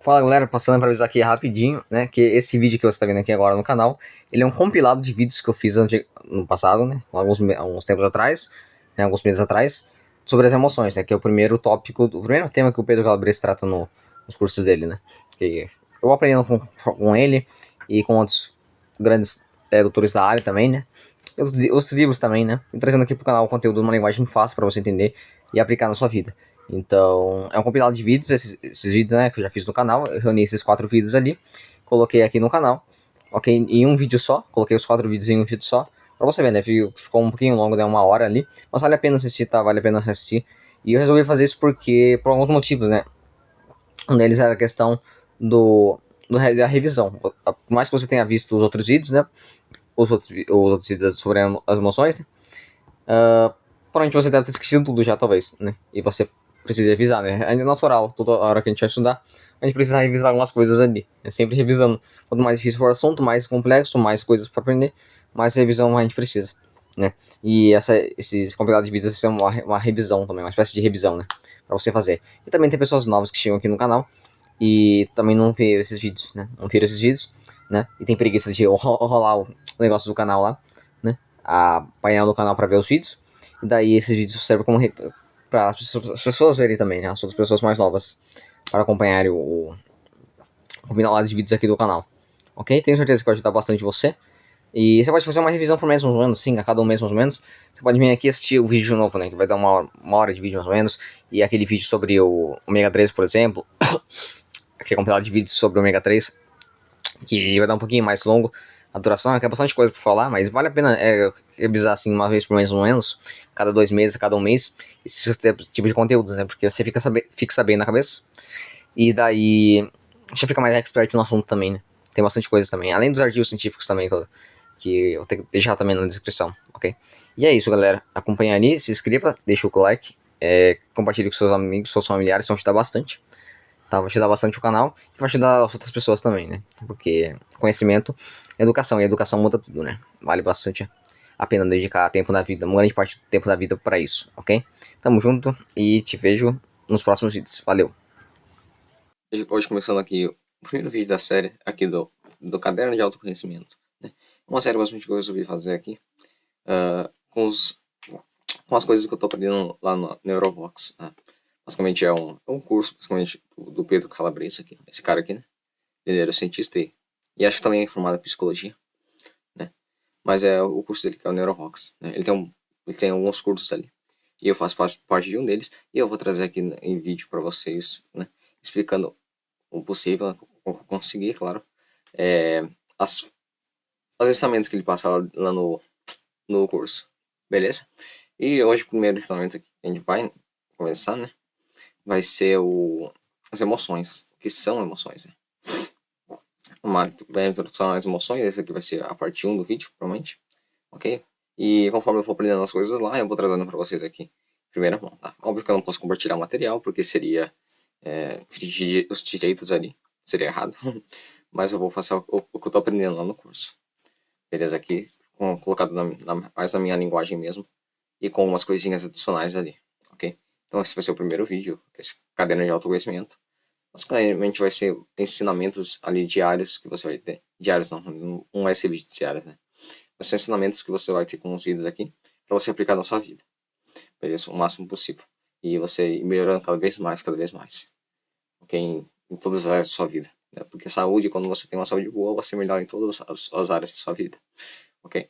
Fala galera, passando para avisar aqui rapidinho, né, que esse vídeo que você está vendo aqui agora no canal, ele é um compilado de vídeos que eu fiz no passado, né, alguns tempos atrás, né, alguns meses atrás, sobre as emoções, né, que é o primeiro tópico, o primeiro tema que o Pedro Calabrese trata nos cursos dele, né, que eu aprendendo com ele e com outros grandes doutores da área também, né, os livros também, né, e trazendo aqui pro canal o conteúdo numa linguagem fácil para você entender e aplicar na sua vida. Então, é um compilado de vídeos, esses vídeos, né, que eu já fiz no canal, eu reuni esses 4 vídeos ali, coloquei aqui no canal, ok, em um vídeo só, coloquei os 4 vídeos em um vídeo só, pra você ver, né, ficou um pouquinho longo, né, 1 hora ali, mas vale a pena assistir, tá, vale a pena assistir, e eu resolvi fazer isso por alguns motivos, né, um deles era a questão da revisão, por mais que você tenha visto os outros vídeos, né, os outros vídeos sobre as emoções, né, provavelmente você deve ter esquecido tudo já, talvez, né, e você precisa revisar, né? É natural, toda hora que a gente vai estudar, a gente precisa revisar algumas coisas ali. É sempre revisando. Quanto mais difícil for o assunto, mais complexo, mais coisas para aprender, mais revisão a gente precisa, né? E esses compilados de vídeos são uma revisão também, uma espécie de revisão, né? Para você fazer. E também tem pessoas novas que chegam aqui no canal e também não vê esses vídeos, né? Não viram esses vídeos, né? E tem preguiça de rolar o negócio do canal lá, né? A painel do canal para ver os vídeos. E daí esses vídeos servem como para as pessoas verem também, né? As outras pessoas mais novas, para acompanharem o combinado de vídeos aqui do canal. Ok? Tenho certeza que vai ajudar bastante você. E você pode fazer uma revisão por mês mais ou menos, sim, a cada um mês mais ou menos. Você pode vir aqui assistir o vídeo novo, né? Que vai dar uma hora de vídeo mais ou menos. E aquele vídeo sobre o ômega 3, por exemplo. Aquele compilado de vídeos sobre o ômega 3. Que vai dar um pouquinho mais longo a duração, é bastante coisa pra falar, mas vale a pena revisar assim uma vez por mês ou menos, cada 2 meses, cada um mês, esse tipo de conteúdo, né? Porque você fica sabendo na cabeça, e daí você fica mais expert no assunto também, né? Tem bastante coisa também, além dos artigos científicos também, que eu tenho que deixar também na descrição, ok? E é isso, galera. Acompanha ali, se inscreva, deixa o like, compartilhe com seus amigos, seus familiares, vão ajudar bastante. Tá, vai ajudar bastante o canal e vai ajudar as outras pessoas também, né? Porque conhecimento, educação, e educação muda tudo, né? Vale bastante a pena dedicar tempo na vida, uma grande parte do tempo da vida para isso, ok? Tamo junto e te vejo nos próximos vídeos. Valeu! Hoje começando aqui o primeiro vídeo da série aqui do Caderno de Autoconhecimento, né? Uma série bastante que eu resolvi fazer aqui com as coisas que eu tô aprendendo lá no Neurovox, né? Basicamente é um curso basicamente do Pedro Calabrese aqui, esse cara aqui, né? Ele era cientista e acho que também é formado em psicologia, né? Mas é o curso dele que é o Neurovox, né? Ele tem alguns cursos ali. E eu faço parte de um deles e eu vou trazer aqui em vídeo para vocês, né? Explicando o possível, o que eu conseguir, claro. Os ensinamentos que ele passa lá no curso, beleza? E hoje o primeiro ensinamento que a gente vai começar, né? Vai ser as emoções. O que são emoções, né? Uma introdução às emoções. Esse aqui vai ser a parte 1 do vídeo, provavelmente. Ok? E conforme eu for aprendendo as coisas lá, eu vou trazendo pra vocês aqui em primeira mão, tá? Óbvio que eu não posso compartilhar o material, porque seria infringir os direitos ali. Seria errado. Mas eu vou fazer o que eu tô aprendendo lá no curso. Beleza? Aqui, colocado mais na minha linguagem mesmo. E com umas coisinhas adicionais ali. Ok? Então esse vai ser o primeiro vídeo. Esse caderno de autoconhecimento. Basicamente vai ser ensinamentos ali diários que você vai ter. Diários não vai ser vídeo diários, né? Vai ser ensinamentos que você vai ter com os vídeos aqui para você aplicar na sua vida. Beleza? O máximo possível. E você ir melhorando cada vez mais, cada vez mais. Ok? Em todas as áreas da sua vida. Né? Porque saúde, quando você tem uma saúde boa, você melhora em todas as áreas da sua vida. Ok?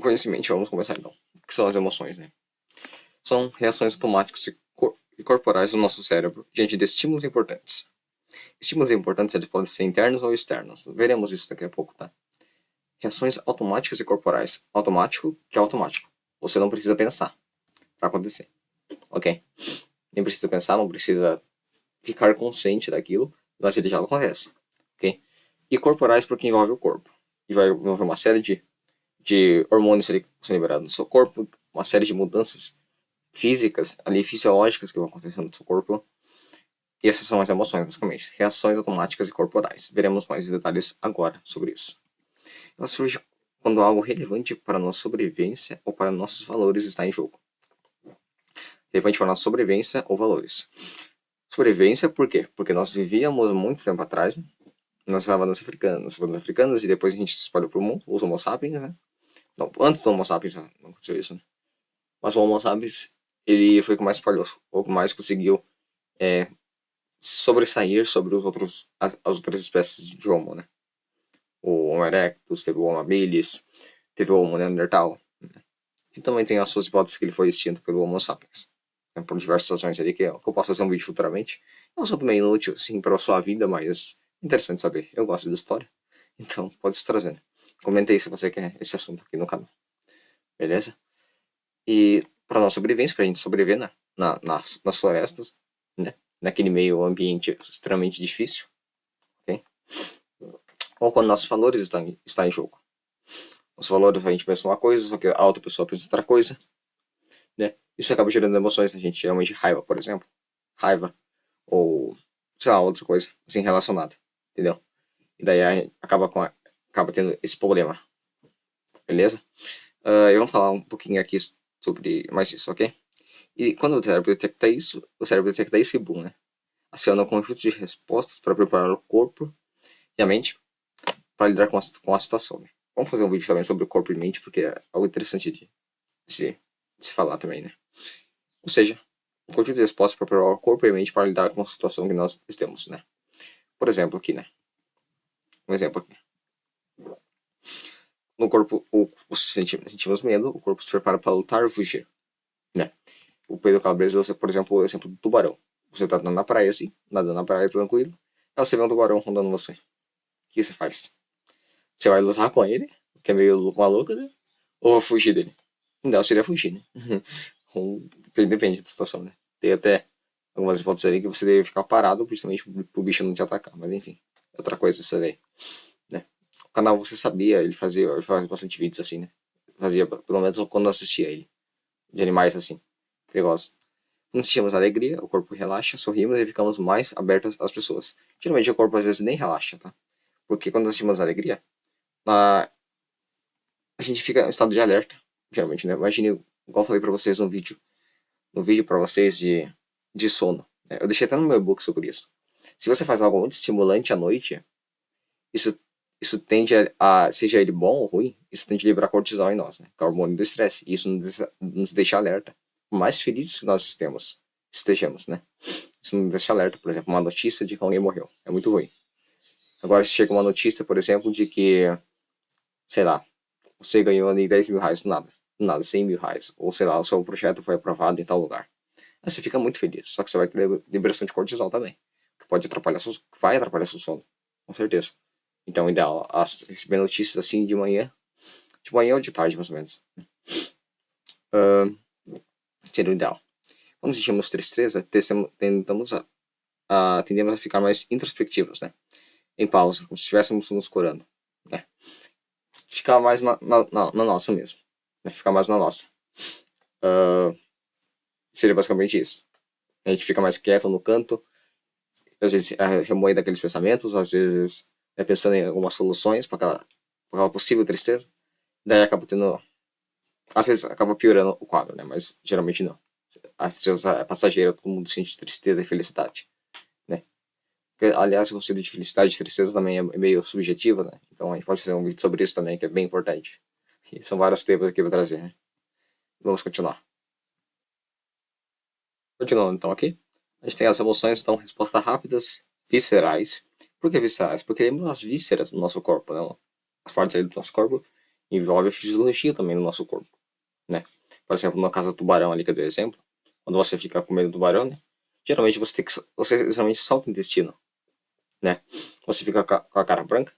Conhecimento, vamos começar então. O que são as emoções, né? São reações automáticas e corporais do nosso cérebro diante de estímulos importantes. Estímulos importantes eles podem ser internos ou externos. Veremos isso daqui a pouco, tá? Reações automáticas e corporais. Automático, que é automático. Você não precisa pensar para acontecer. Ok? Nem precisa pensar, não precisa ficar consciente daquilo, mas ele já acontece. Ok? E corporais porque envolve o corpo. E vai envolver uma série de hormônios que são liberados no seu corpo, uma série de mudanças físicas, ali fisiológicas que vão acontecer no seu corpo. E essas são as emoções, basicamente. Reações automáticas e corporais. Veremos mais detalhes agora sobre isso. Ela surge quando algo relevante para a nossa sobrevivência ou para nossos valores está em jogo. Relevante para a nossa sobrevivência ou valores. Sobrevivência, por quê? Porque nós vivíamos muito tempo atrás, né? Nas savanas africanas, e depois a gente se espalhou pro mundo, os Homo sapiens, né? Não, antes do Homo sapiens não aconteceu isso, né? Mas o Homo sapiens, ele foi o que mais espalhou, o que mais conseguiu sobressair sobre as outras espécies de Homo, né? O Homo erectus, teve o Homo habilis, teve o Homo neandertal. Né? E também tem as suas hipóteses que ele foi extinto pelo Homo sapiens. Né? Por diversas razões ali, que eu posso fazer um vídeo futuramente. É um assunto meio inútil, sim, para a sua vida, mas interessante saber. Eu gosto da história, então pode se trazer. Comenta aí se você quer esse assunto aqui no canal. Beleza? E para nossa sobrevivência, para a gente sobreviver nas florestas, né? Naquele meio ambiente extremamente difícil, ok? Ou quando nossos valores estão em jogo. Os valores a gente pensa uma coisa, só que a outra pessoa pensa outra coisa, né? Isso acaba gerando emoções na gente, geralmente raiva, por exemplo. Raiva, ou sei lá, outra coisa assim relacionada, entendeu? E daí acaba tendo esse problema, beleza? Eu vou falar um pouquinho aqui sobre mais isso, ok? E quando o cérebro detecta isso e boom, né? Aciona um conjunto de respostas para preparar o corpo e a mente para lidar com a situação. Né? Vamos fazer um vídeo também sobre o corpo e mente, porque é algo interessante de se falar também, né? Ou seja, um conjunto de respostas para preparar o corpo e a mente para lidar com a situação que nós temos, né? Por exemplo, aqui, né? Um exemplo aqui. No corpo, sentimos medo, o corpo se prepara para lutar ou fugir, né? O Pedro Calabresa usa, por exemplo, o exemplo do tubarão. Você tá nadando na praia assim, nadando na praia tranquilo, aí você vê um tubarão rondando você. O que você faz? Você vai lutar com ele, que é meio maluco, né? Ou fugir dele? Não, seria fugir, né? Depende da situação, né? Tem até algumas hipóteses ali que você deve ficar parado, principalmente pro bicho não te atacar, mas enfim, outra coisa isso daí, né? O canal Você Sabia, ele fazia bastante vídeos assim, né? Fazia, pelo menos quando eu assistia ele, de animais assim, perigosos. Quando sentimos alegria, o corpo relaxa, sorrimos e ficamos mais abertos às pessoas. Geralmente o corpo às vezes nem relaxa, tá? Porque quando sentimos alegria, a gente fica em estado de alerta, geralmente, né? Imagine, igual eu falei pra vocês no vídeo pra vocês de sono. Né? Eu deixei até no meu e-book sobre isso. Se você faz algo muito estimulante à noite, isso, isso tende seja ele bom ou ruim, isso tende a liberar cortisol em nós, né? Que é o hormônio do estresse. E isso nos deixa alerta. Por mais felizes que nós estejamos, né? Isso nos deixa alerta, por exemplo, uma notícia de que alguém morreu. É muito ruim. Agora, se chega uma notícia, por exemplo, de que, sei lá, você ganhou ali 10 mil reais do nada, 100 mil reais, ou sei lá, o seu projeto foi aprovado em tal lugar. Aí você fica muito feliz, só que você vai ter liberação de cortisol também, que pode atrapalhar vai atrapalhar seu sono, com certeza. Então, o ideal é receber notícias assim de manhã ou de tarde, mais ou menos. Seria o ideal. Quando sentimos tristeza, tendemos a ficar mais introspectivos, né? Em pausa, como se estivéssemos nos curando, né? Ficar mais na nossa mesmo, né? Ficar mais na nossa. Seria basicamente isso. A gente fica mais quieto no canto, às vezes remoendo aqueles pensamentos, às vezes pensando em algumas soluções para aquela possível tristeza. Daí acaba tendo. Às vezes acaba piorando o quadro, né? Mas geralmente não. A tristeza é passageira, todo mundo sente tristeza e felicidade, né? Porque, aliás, o conceito de felicidade e tristeza também é meio subjetivo, né? Então a gente pode fazer um vídeo sobre isso também, que é bem importante. E são vários temas aqui que eu vou trazer, né? Vamos continuar. Continuando então aqui. A gente tem as emoções, então, respostas rápidas, viscerais. Por que viscerais? Porque lembram as vísceras do nosso corpo, né? As partes aí do nosso corpo envolvem a fisiologia também do nosso corpo, né? Por exemplo, no caso do tubarão ali que eu dei exemplo, quando você fica com medo do tubarão, né? Geralmente você geralmente solta o intestino, né? Você fica com a cara branca,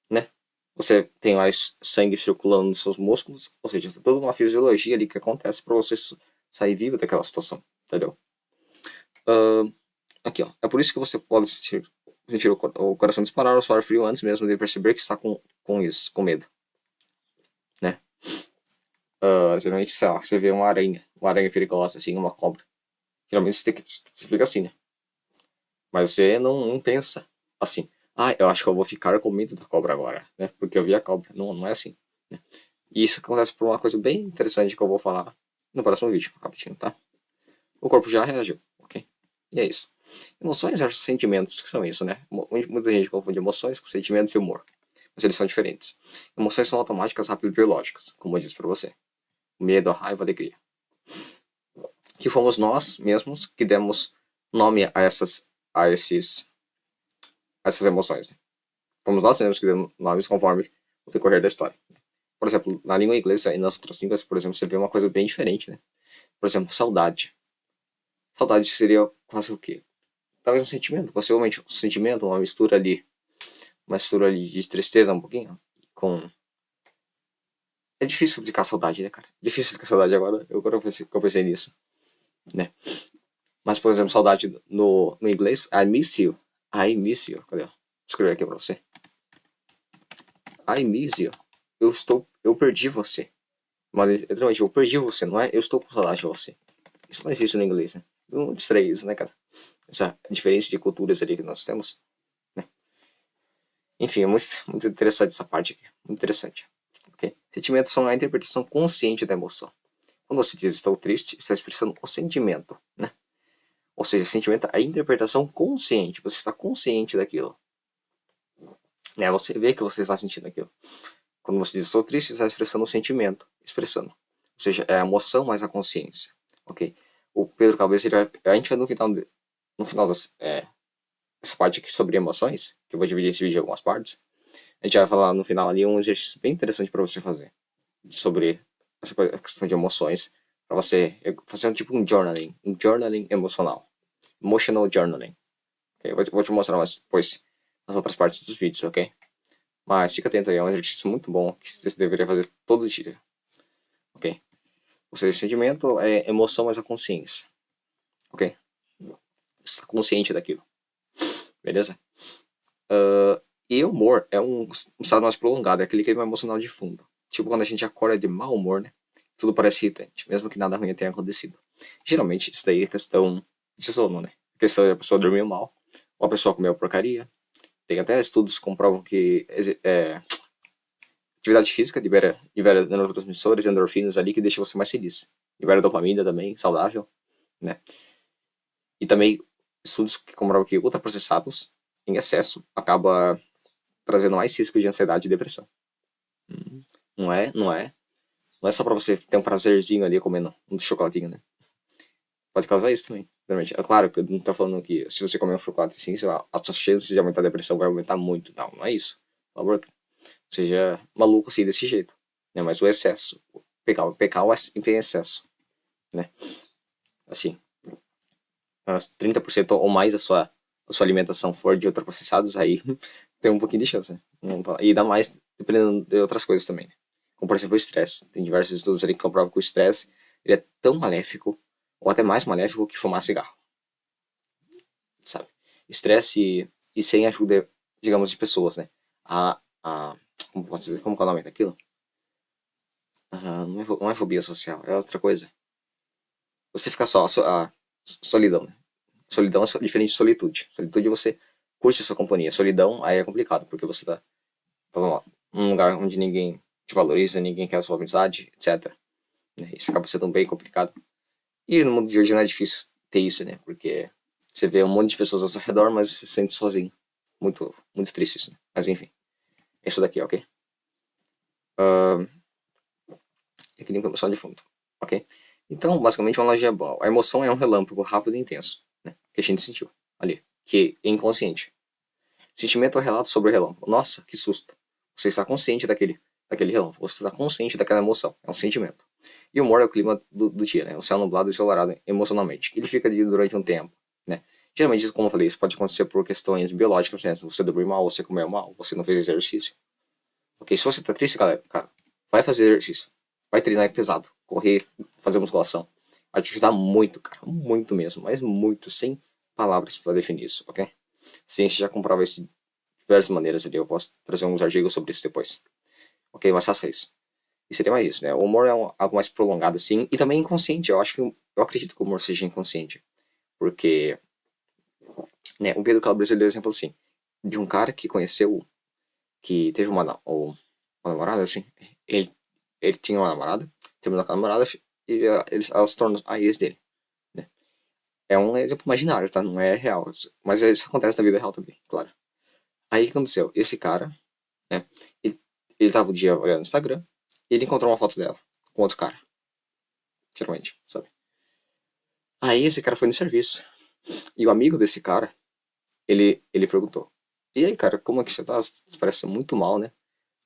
né? Você tem mais sangue circulando nos seus músculos, ou seja, tem toda uma fisiologia ali que acontece para você sair vivo daquela situação, entendeu? Aqui, ó. É por isso que você pode sentir o coração disparar ou suar frio antes mesmo de perceber que está com medo, né? Geralmente, sei lá, você vê uma aranha perigosa, assim, uma cobra. Geralmente você fica assim, né? Mas você não pensa assim, eu acho que eu vou ficar com medo da cobra agora, né? Porque eu vi a cobra. Não, não é assim, né? E isso acontece por uma coisa bem interessante que eu vou falar no próximo vídeo, rapidinho, tá? O corpo já reagiu, ok? E é isso. Emoções são sentimentos, que são isso, né? Muita gente confunde emoções com sentimentos e humor, mas eles são diferentes. Emoções são automáticas, rápidas e biológicas, como eu disse pra você. Medo, a raiva, a alegria. Que fomos nós mesmos que demos nome a essas emoções, né? Fomos nós mesmos que demos nomes conforme o decorrer da história. Por exemplo, na língua inglesa e nas outras línguas, por exemplo, você vê uma coisa bem diferente, né? Por exemplo, saudade. Saudade seria quase o quê? Talvez um sentimento, possivelmente um sentimento, uma mistura ali de tristeza um pouquinho, com... É difícil explicar saudade, né, cara? Difícil explicar saudade agora, eu pensei nisso, né? Mas, por exemplo, saudade no inglês, I miss you. I miss you. Cadê? Vou escrever aqui pra você. I miss you. Eu perdi você. Mas, literalmente, eu perdi você, não é? Eu estou com saudade de você. Isso não existe no inglês, né? Não distrai isso, né, cara? Essa diferença de culturas ali que nós temos, né? Enfim, é muito interessante essa parte aqui. Muito interessante. Okay? Sentimentos são a interpretação consciente da emoção. Quando você diz estou triste, está expressando o sentimento, né? Ou seja, sentimento é a interpretação consciente. Você está consciente daquilo. Né? Você vê que você está sentindo aquilo. Quando você diz estou triste, está expressando o sentimento. Expressando. Ou seja, é a emoção mais a consciência. Ok? O Pedro Calves, a gente vai no final essa parte aqui sobre emoções, que eu vou dividir esse vídeo em algumas partes. A gente vai falar no final ali um exercício bem interessante para você fazer. Sobre essa questão de emoções. Para você fazer um journaling emocional. Emotional journaling. Okay? Vou te mostrar mais depois nas outras partes dos vídeos, ok? Mas fica atento aí, é um exercício muito bom que você deveria fazer todo dia. Ok? Ou seja, sentimento é emoção mais a consciência. Ok? Você está consciente daquilo. Beleza? E humor é um estado mais prolongado, é aquele clima emocional de fundo. Tipo quando a gente acorda de mau humor, né? Tudo parece irritante, mesmo que nada ruim tenha acontecido. Geralmente, isso daí é questão de sono, né? A questão de a pessoa dormir mal, ou a pessoa comeu porcaria. Tem até estudos que comprovam que atividade física libera neurotransmissores e endorfinas ali que deixam você mais feliz. Libera dopamina também, saudável, né? E também estudos que comprovam que ultraprocessados em excesso acaba trazendo mais risco de ansiedade e depressão. Não é só pra você ter um prazerzinho ali comendo um chocolatinho, né? Pode causar isso também. Realmente. É claro que eu não tô falando que se você comer um chocolate assim, as suas chances de aumentar a depressão vai aumentar muito. Não é isso. Por favor, seja maluco assim desse jeito. Né? Mas o excesso. Pecar em excesso. Né? Assim, 30% ou mais da sua alimentação for de ultraprocessados, aí tem um pouquinho de chance. Né? E ainda mais dependendo de outras coisas também. Né? Como por exemplo o estresse. Tem diversos estudos ali que comprovam que o estresse ele é tão maléfico, ou até mais maléfico que fumar cigarro. Sabe? Estresse e sem ajuda, digamos, de pessoas, né? Como posso dizer, como é o nome daquilo? Não é fobia social, é outra coisa. Você fica só, solidão, né? Solidão é diferente de solitude. Solitude você curte a sua companhia. Solidão aí é complicado, porque você tá num lugar onde ninguém te valoriza, ninguém quer a sua amizade, etc. Isso acaba sendo bem complicado. E no mundo de hoje não é difícil ter isso, né? Porque você vê um monte de pessoas ao seu redor, mas se sente sozinho. Muito, muito triste isso, né? Mas enfim. Isso daqui, ok? É que nem emoção de fundo, ok? Então, basicamente, uma analogia boa. A emoção é um relâmpago rápido e intenso, né? Que a gente sentiu ali, que é inconsciente. Sentimento é um relato sobre o relâmpago. Nossa, que susto. Você está consciente daquele relâmpago. Você está consciente daquela emoção. É um sentimento. E o humor é o clima do dia, né? O céu nublado e ensolarado emocionalmente. Ele fica ali durante um tempo, né? Geralmente, como eu falei, isso pode acontecer por questões biológicas, né? Você dormiu mal, você comeu mal, você não fez exercício. Ok, se você tá triste, galera, cara, vai fazer exercício. Vai treinar pesado. Correr, fazer musculação. Vai te ajudar muito, cara. Muito mesmo. Mas muito, sem palavras para definir isso, ok? A ciência já comprova isso de diversas maneiras ali. Eu posso trazer uns artigos sobre isso depois. Ok, mas faça isso. E seria mais isso, né? O humor é algo mais prolongado, assim. E também inconsciente. Eu acredito que o humor seja inconsciente. Porque, né, o Pedro Calabres deu exemplo assim. De um cara que conheceu, que teve uma namorada, assim. Ele tinha uma namorada, terminou com a namorada e ela se tornou a ex dele. Né? É um exemplo imaginário, tá? Não é real. Mas isso acontece na vida real também, claro. Aí o que aconteceu? Esse cara, né? Ele, ele tava um dia olhando no Instagram e ele encontrou uma foto dela com outro cara, geralmente, sabe? Aí esse cara foi no serviço. E o amigo desse cara, ele perguntou: E aí, cara, como é que você tá? Você parece muito mal, né?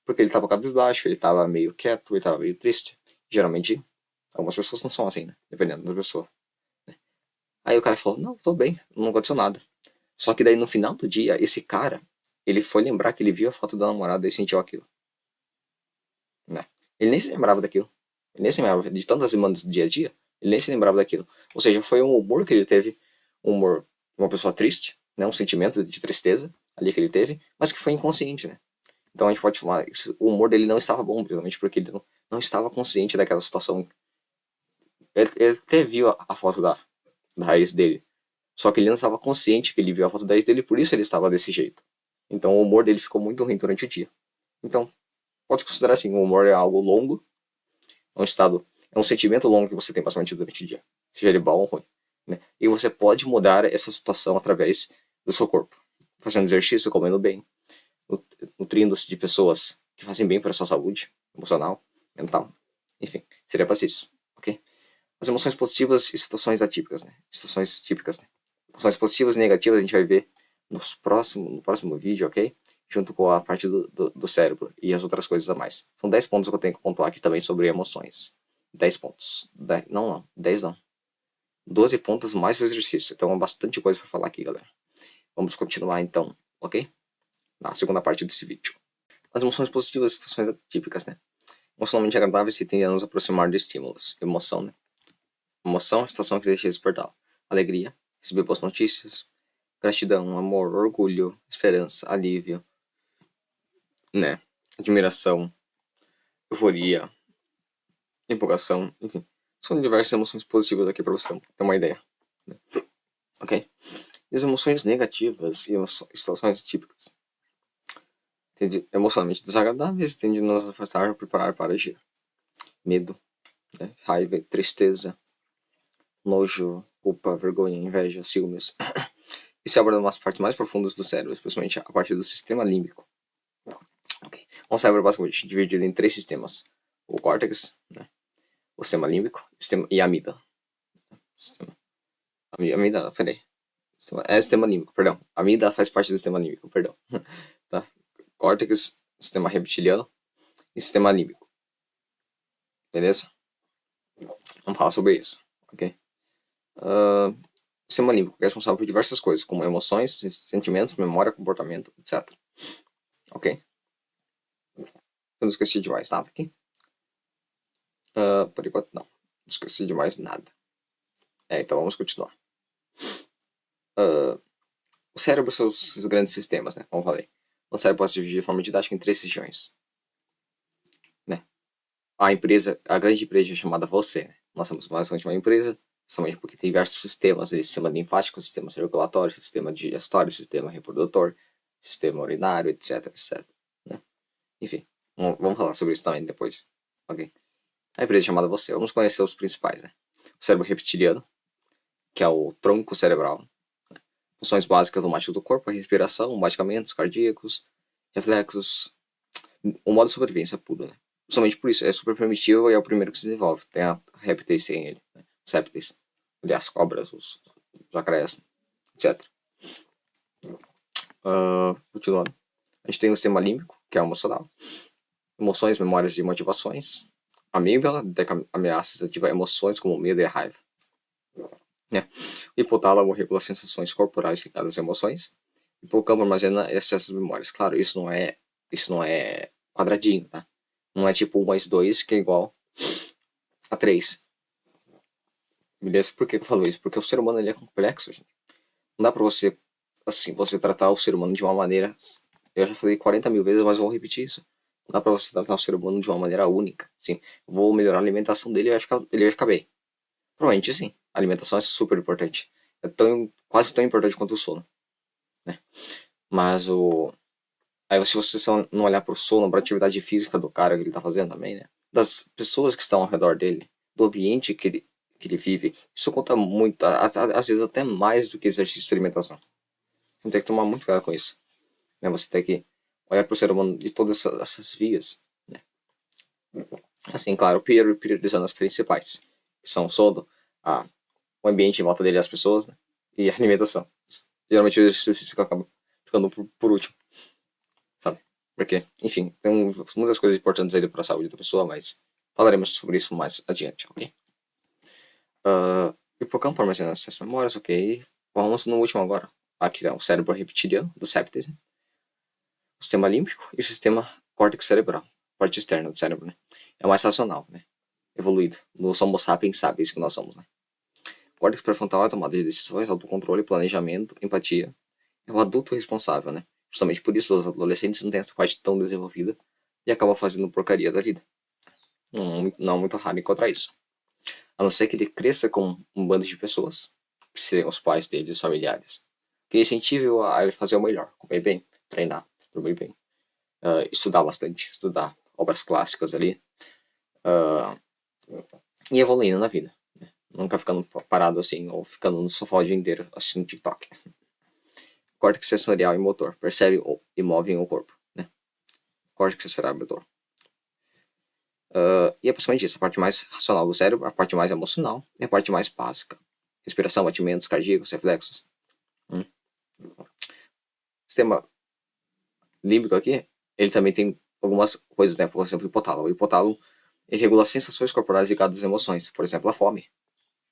Porque ele tava cabisbaixo, ele tava meio quieto, ele tava meio triste. Geralmente, algumas pessoas não são assim, né? Dependendo da pessoa. Aí o cara falou: Não, tô bem, não aconteceu nada. Só que daí no final do dia, esse cara, ele foi lembrar que ele viu a foto da namorada e sentiu aquilo, né? Ele nem se lembrava daquilo. Ele nem se lembrava de tantas demandas do dia a dia, ele nem se lembrava daquilo. Ou seja, foi um humor que ele teve, um humor de uma pessoa triste, né? Um sentimento de tristeza ali que ele teve, mas que foi inconsciente, né? Então a gente pode falar, o humor dele não estava bom, principalmente porque ele não estava consciente daquela situação. Ele até viu a foto da ex dele, só que ele não estava consciente que ele viu a foto da ex dele, por isso ele estava desse jeito. Então o humor dele ficou muito ruim durante o dia. Então, pode considerar assim, o humor é algo longo, é um estado, é um sentimento longo que você tem basicamente durante o dia, seja ele bom ou ruim, né? E você pode mudar essa situação através do seu corpo, fazendo exercício, comendo bem, nutrindo-se de pessoas que fazem bem para a sua saúde emocional, mental, enfim, seria para isso, ok? As emoções positivas e situações atípicas, né? Situações típicas, né? Emoções positivas e negativas a gente vai ver no próximo vídeo, ok? Junto com a parte do cérebro e as outras coisas a mais. São 10 pontos que eu tenho que pontuar aqui também sobre emoções. 10 pontos. Não, 10 não. 12 pontos mais o exercício. Então é bastante coisa para falar aqui, galera. Vamos continuar então, ok? Na segunda parte desse vídeo. As emoções positivas e situações atípicas, né? Emocionalmente agradáveis e tendem a nos aproximar de estímulos. Emoção, né? Emoção é a situação que deixa despertar. Alegria, receber boas notícias, gratidão, amor, orgulho, esperança, alívio, né? Admiração, euforia, empolgação, enfim. São diversas emoções positivas aqui para você ter uma ideia, né? Ok? E as emoções negativas e situações típicas. Emocionalmente desagradáveis tendem a nos afastar ou preparar para agir. Medo, né? Raiva, tristeza, nojo, culpa, vergonha, inveja, ciúmes. Isso aborda umas partes mais profundas do cérebro, especialmente a partir do sistema límbico. Okay. O cérebro é basicamente dividido em 3 sistemas: o córtex, né? O sistema límbico e a amígdala. Amígdala, peraí. Sistema límbico, perdão. A amígdala faz parte do sistema límbico, perdão. Tá? Córtex, sistema reptiliano e sistema límbico. Beleza? Vamos falar sobre isso, ok? O sistema límbico é responsável por diversas coisas, como emoções, sentimentos, memória, comportamento, etc. Ok? Eu não esqueci de mais nada aqui. Por enquanto, não esqueci de mais nada. Então vamos continuar. O cérebro são os grandes sistemas, né? Como eu falei. O cérebro pode se dividir de forma didática em 3 regiões, né? A grande empresa é chamada você, né? Nós somos basicamente uma empresa, somente porque tem diversos sistemas, sistema linfático, sistema circulatório, sistema digestório, sistema reprodutor, sistema urinário, etc, etc, né? Enfim, vamos falar sobre isso também depois, ok? A empresa é chamada você. Vamos conhecer os principais, né? O cérebro reptiliano, que é o tronco cerebral. Funções básicas automáticas do corpo, a respiração, batimentos cardíacos, reflexos, o modo de sobrevivência puro, né? Somente por isso, é super primitivo e é o primeiro que se desenvolve. Tem a répteis, tem ele, né? Os répteis, aliás, cobras, os jacarés, etc. Continuando. A gente tem o sistema límbico, que é o emocional. Emoções, memórias e motivações. Amígdala, ameaças, ativa emoções como medo e raiva. Né? O hipotálamo regula as sensações corporais ligadas às emoções. O hipocampo armazena essas memórias. Claro, isso não é quadradinho, tá? Não é tipo 1 mais 2 que é igual a 3. Beleza? Por que eu falo isso? Porque o ser humano ele é complexo, gente. Não dá pra você, assim, você tratar o ser humano de uma maneira... Eu já falei 40 mil vezes, mas vou repetir isso. Não dá pra você tratar o ser humano de uma maneira única. Assim, vou melhorar a alimentação dele e ele vai ficar bem. Provavelmente sim. A alimentação é super importante. É quase tão importante quanto o sono, né? Mas aí se você só não olhar pro sono, pra atividade física do cara que ele tá fazendo também, né? Das pessoas que estão ao redor dele, do ambiente que que ele vive, isso conta muito, às vezes até mais do que exercício de alimentação. Você tem que tomar muito cuidado com isso. Né? Você tem que olhar para o ser humano de todas essas vias. Né? Assim, claro, priorizando as principais, que são o sono, o ambiente em volta dele, as pessoas, né? E a alimentação. Geralmente o exercício físico acaba ficando por último, sabe? Porque, enfim, tem muitas coisas importantes ali para a saúde da pessoa, mas falaremos sobre isso mais adiante, ok? Hipocampo armazena essas memórias, ok? Vamos no último agora. Aqui é o cérebro reptiliano, do septes, né? O sistema límbico e o sistema córtex cerebral, parte externa do cérebro, né? É o mais racional, né? Evoluído. Nos homo sapiens sábios que nós somos, né? O córtex pré-frontal é a tomada de decisões, autocontrole, planejamento, empatia. É o adulto responsável, né? Justamente por isso os adolescentes não têm essa parte tão desenvolvida e acabam fazendo porcaria da vida. Não muito raro encontrar isso. A não ser que ele cresça com um bando de pessoas, que seriam os pais dele, os familiares, que incentive a ele fazer o melhor, comer bem, treinar, dormir bem, estudar bastante, estudar obras clássicas ali, e evoluindo na vida. Né? Nunca ficando parado assim, ou ficando no sofá o dia inteiro assistindo TikTok. Córtex sensorial e motor, percebe e move o corpo. Né? Córtex sensorial e motor. E é basicamente isso, a parte mais racional do cérebro, a parte mais emocional e a parte mais básica. Respiração, batimentos cardíacos, reflexos. Sistema límbico aqui, ele também tem algumas coisas, né? Por exemplo, o hipotálamo. O hipotálamo, ele regula as sensações corporais ligadas às emoções, por exemplo, a fome.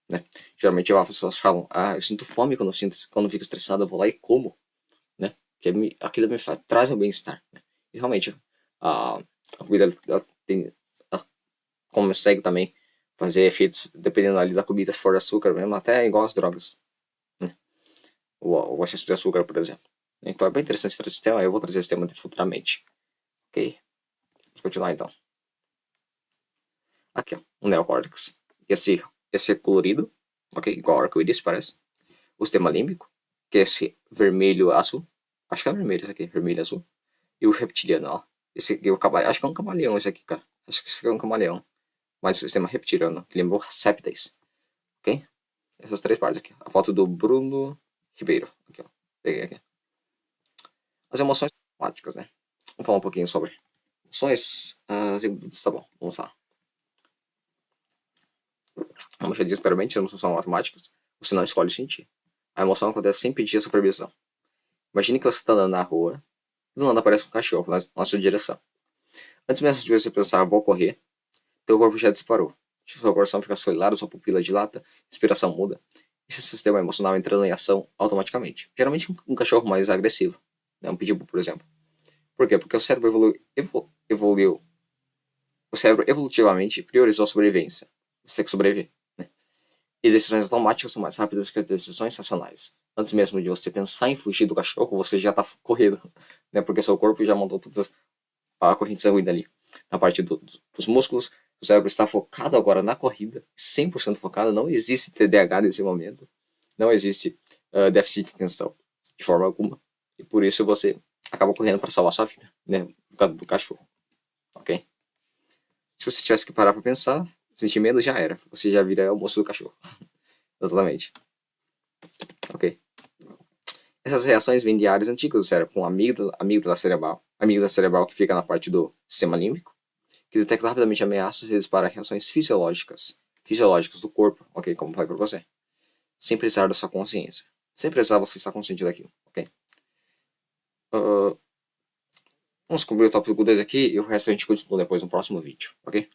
Né? Geralmente as pessoas falam, eu sinto fome quando fico estressado, eu vou lá e como. Né? Aquilo me traz um bem-estar. Né? E realmente, a comida ela consegue também fazer efeitos, dependendo ali da comida, se for açúcar mesmo, até igual as drogas. Né? O excesso de açúcar, por exemplo. Então é bem interessante trazer esse tema, eu vou trazer esse tema futuramente. Ok? Vamos continuar então. Aqui, ó, o neocórtex. Esse é colorido, ok? Igual arco-íris parece. O sistema límbico, que é esse vermelho-azul. Acho que é vermelho esse aqui, vermelho-azul. E o reptiliano, ó. Esse aqui é o camaleão. Acho que é um camaleão esse aqui, cara. Acho que esse aqui é um camaleão. Mas o sistema reptiliano, que lembra o septes. Ok? Essas três partes aqui. A foto do Bruno Ribeiro. Aqui, ó. Peguei aqui. As emoções automáticas, né? Vamos falar um pouquinho sobre emoções. Tá bom, vamos lá. Como já disse anteriormente, as emoções são automáticas. Você não escolhe sentir. A emoção acontece sem pedir a supervisão. Imagine que você está andando na rua e do nada aparece um cachorro na sua direção. Antes mesmo de você pensar, vou correr, teu corpo já disparou. Sua coração fica acelerado, sua pupila dilata, respiração muda. Esse sistema emocional entrando em ação automaticamente. Geralmente um cachorro mais agressivo. Né? Um pitbull, por exemplo. Por quê? Porque o cérebro evoluiu. O cérebro evolutivamente priorizou a sobrevivência. Você tem que sobreviver. Né? E decisões automáticas são mais rápidas que as decisões racionais. Antes mesmo de você pensar em fugir do cachorro, você já está correndo. Né? Porque seu corpo já montou toda a corrente sanguínea ali. Na parte dos músculos, o cérebro está focado agora na corrida, 100% focado. Não existe TDAH nesse momento. Não existe déficit de atenção, de forma alguma. E por isso você acaba correndo para salvar sua vida, né? Por causa do cachorro. Ok? Se você tivesse que parar para pensar, sentir medo já era. Você já vira o moço do cachorro. Exatamente. Ok? Essas reações vêm de áreas antigas do cérebro, como a amígdala cerebral que fica na parte do sistema límbico, que detecta rapidamente ameaças e dispara reações fisiológicas do corpo, ok? Como falei para você. Sem precisar da sua consciência. Sem precisar você estar consciente daquilo, ok? Vamos cobrir o tópico 2 aqui e o resto a gente continua depois no próximo vídeo, ok?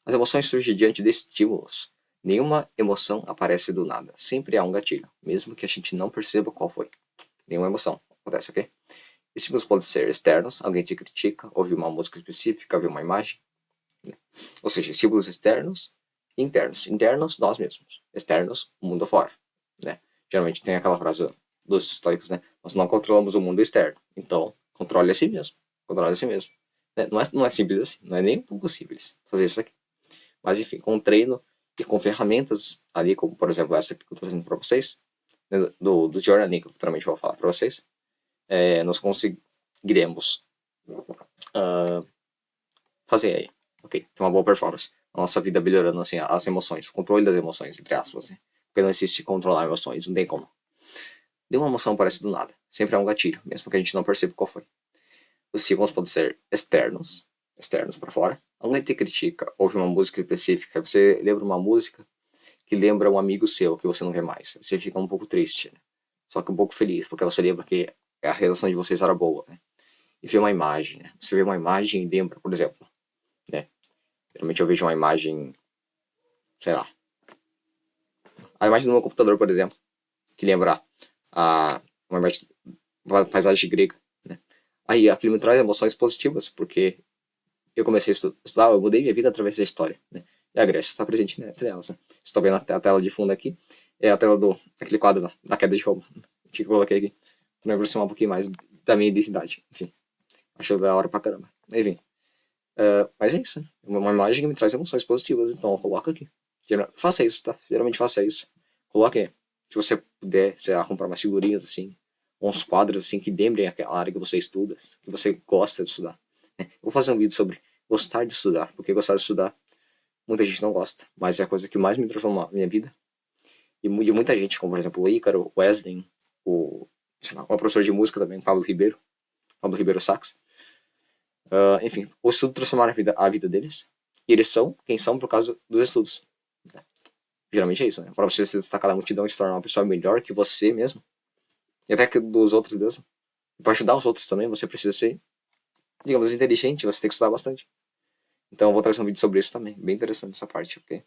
As emoções surgem diante de estímulos. Nenhuma emoção aparece do nada. Sempre há um gatilho, mesmo que a gente não perceba qual foi. Nenhuma emoção acontece, ok? Estímulos podem ser externos, alguém te critica, ouvir uma música específica, ver uma imagem. Né? Ou seja, estímulos externos e internos. Internos, nós mesmos. Externos, o mundo fora. Né? Geralmente tem aquela frase dos estoicos, né? Nós não controlamos o mundo externo. Então, controle a si mesmo. Controle a si mesmo. Né? Não é simples assim. Não é nem um pouco simples fazer isso aqui. Mas, enfim, com treino e com ferramentas ali, como, por exemplo, essa que eu estou fazendo para vocês, né? do Journaling, que eu futuramente vou falar para vocês, nós conseguiremos fazer aí, ok, ter uma boa performance. a nossa vida melhorando, assim, as emoções, o controle das emoções, entre aspas, né? Porque não existe controlar emoções, não tem como. Deu uma emoção aparece do nada. Sempre é um gatilho, mesmo que a gente não perceba qual foi. Os estímulos podem ser externos para fora. Alguém te critica, ouve uma música específica, você lembra uma música que lembra um amigo seu que você não vê mais. Você fica um pouco triste, né? Só que um pouco feliz, porque você lembra que a relação de vocês era boa, né? E vê uma imagem, né? Você vê uma imagem e lembra, por exemplo, né? Geralmente eu vejo uma imagem, sei lá, a imagem do meu computador, por exemplo, que lembra uma imagem, uma paisagem grega, né? Aí aquilo me traz emoções positivas, porque eu comecei a estudar, eu mudei minha vida através da história, né? E a Grécia está presente entre elas, né? Vocês estão vendo a tela de fundo aqui, é a tela daquele quadro da queda de Roma, que eu coloquei aqui, para me aproximar um pouquinho mais da minha identidade, enfim. Acho da hora pra caramba. Enfim. Mas é isso, né? Uma imagem que me traz emoções positivas, então eu coloco aqui. Faça isso, tá? Geralmente faça isso. Coloque, se você puder, sei lá, comprar umas figurinhas assim, ou uns quadros assim que lembrem aquela área que você estuda, que você gosta de estudar. Né? Eu vou fazer um vídeo sobre gostar de estudar, porque gostar de estudar, muita gente não gosta, mas é a coisa que mais me transformou na minha vida. E de muita gente, como por exemplo o Ícaro, o Wesley, o, sei lá, o professor de música também, Pablo Ribeiro Sax. Enfim, o estudo transformaram a vida deles. E eles são quem são por causa dos estudos. Geralmente é isso, né? Para você se destacar da multidão e se tornar uma pessoa melhor que você mesmo, e até que dos outros mesmo. E para ajudar os outros também, você precisa ser, digamos, inteligente, você tem que estudar bastante. Então eu vou trazer um vídeo sobre isso também. Bem interessante essa parte, ok?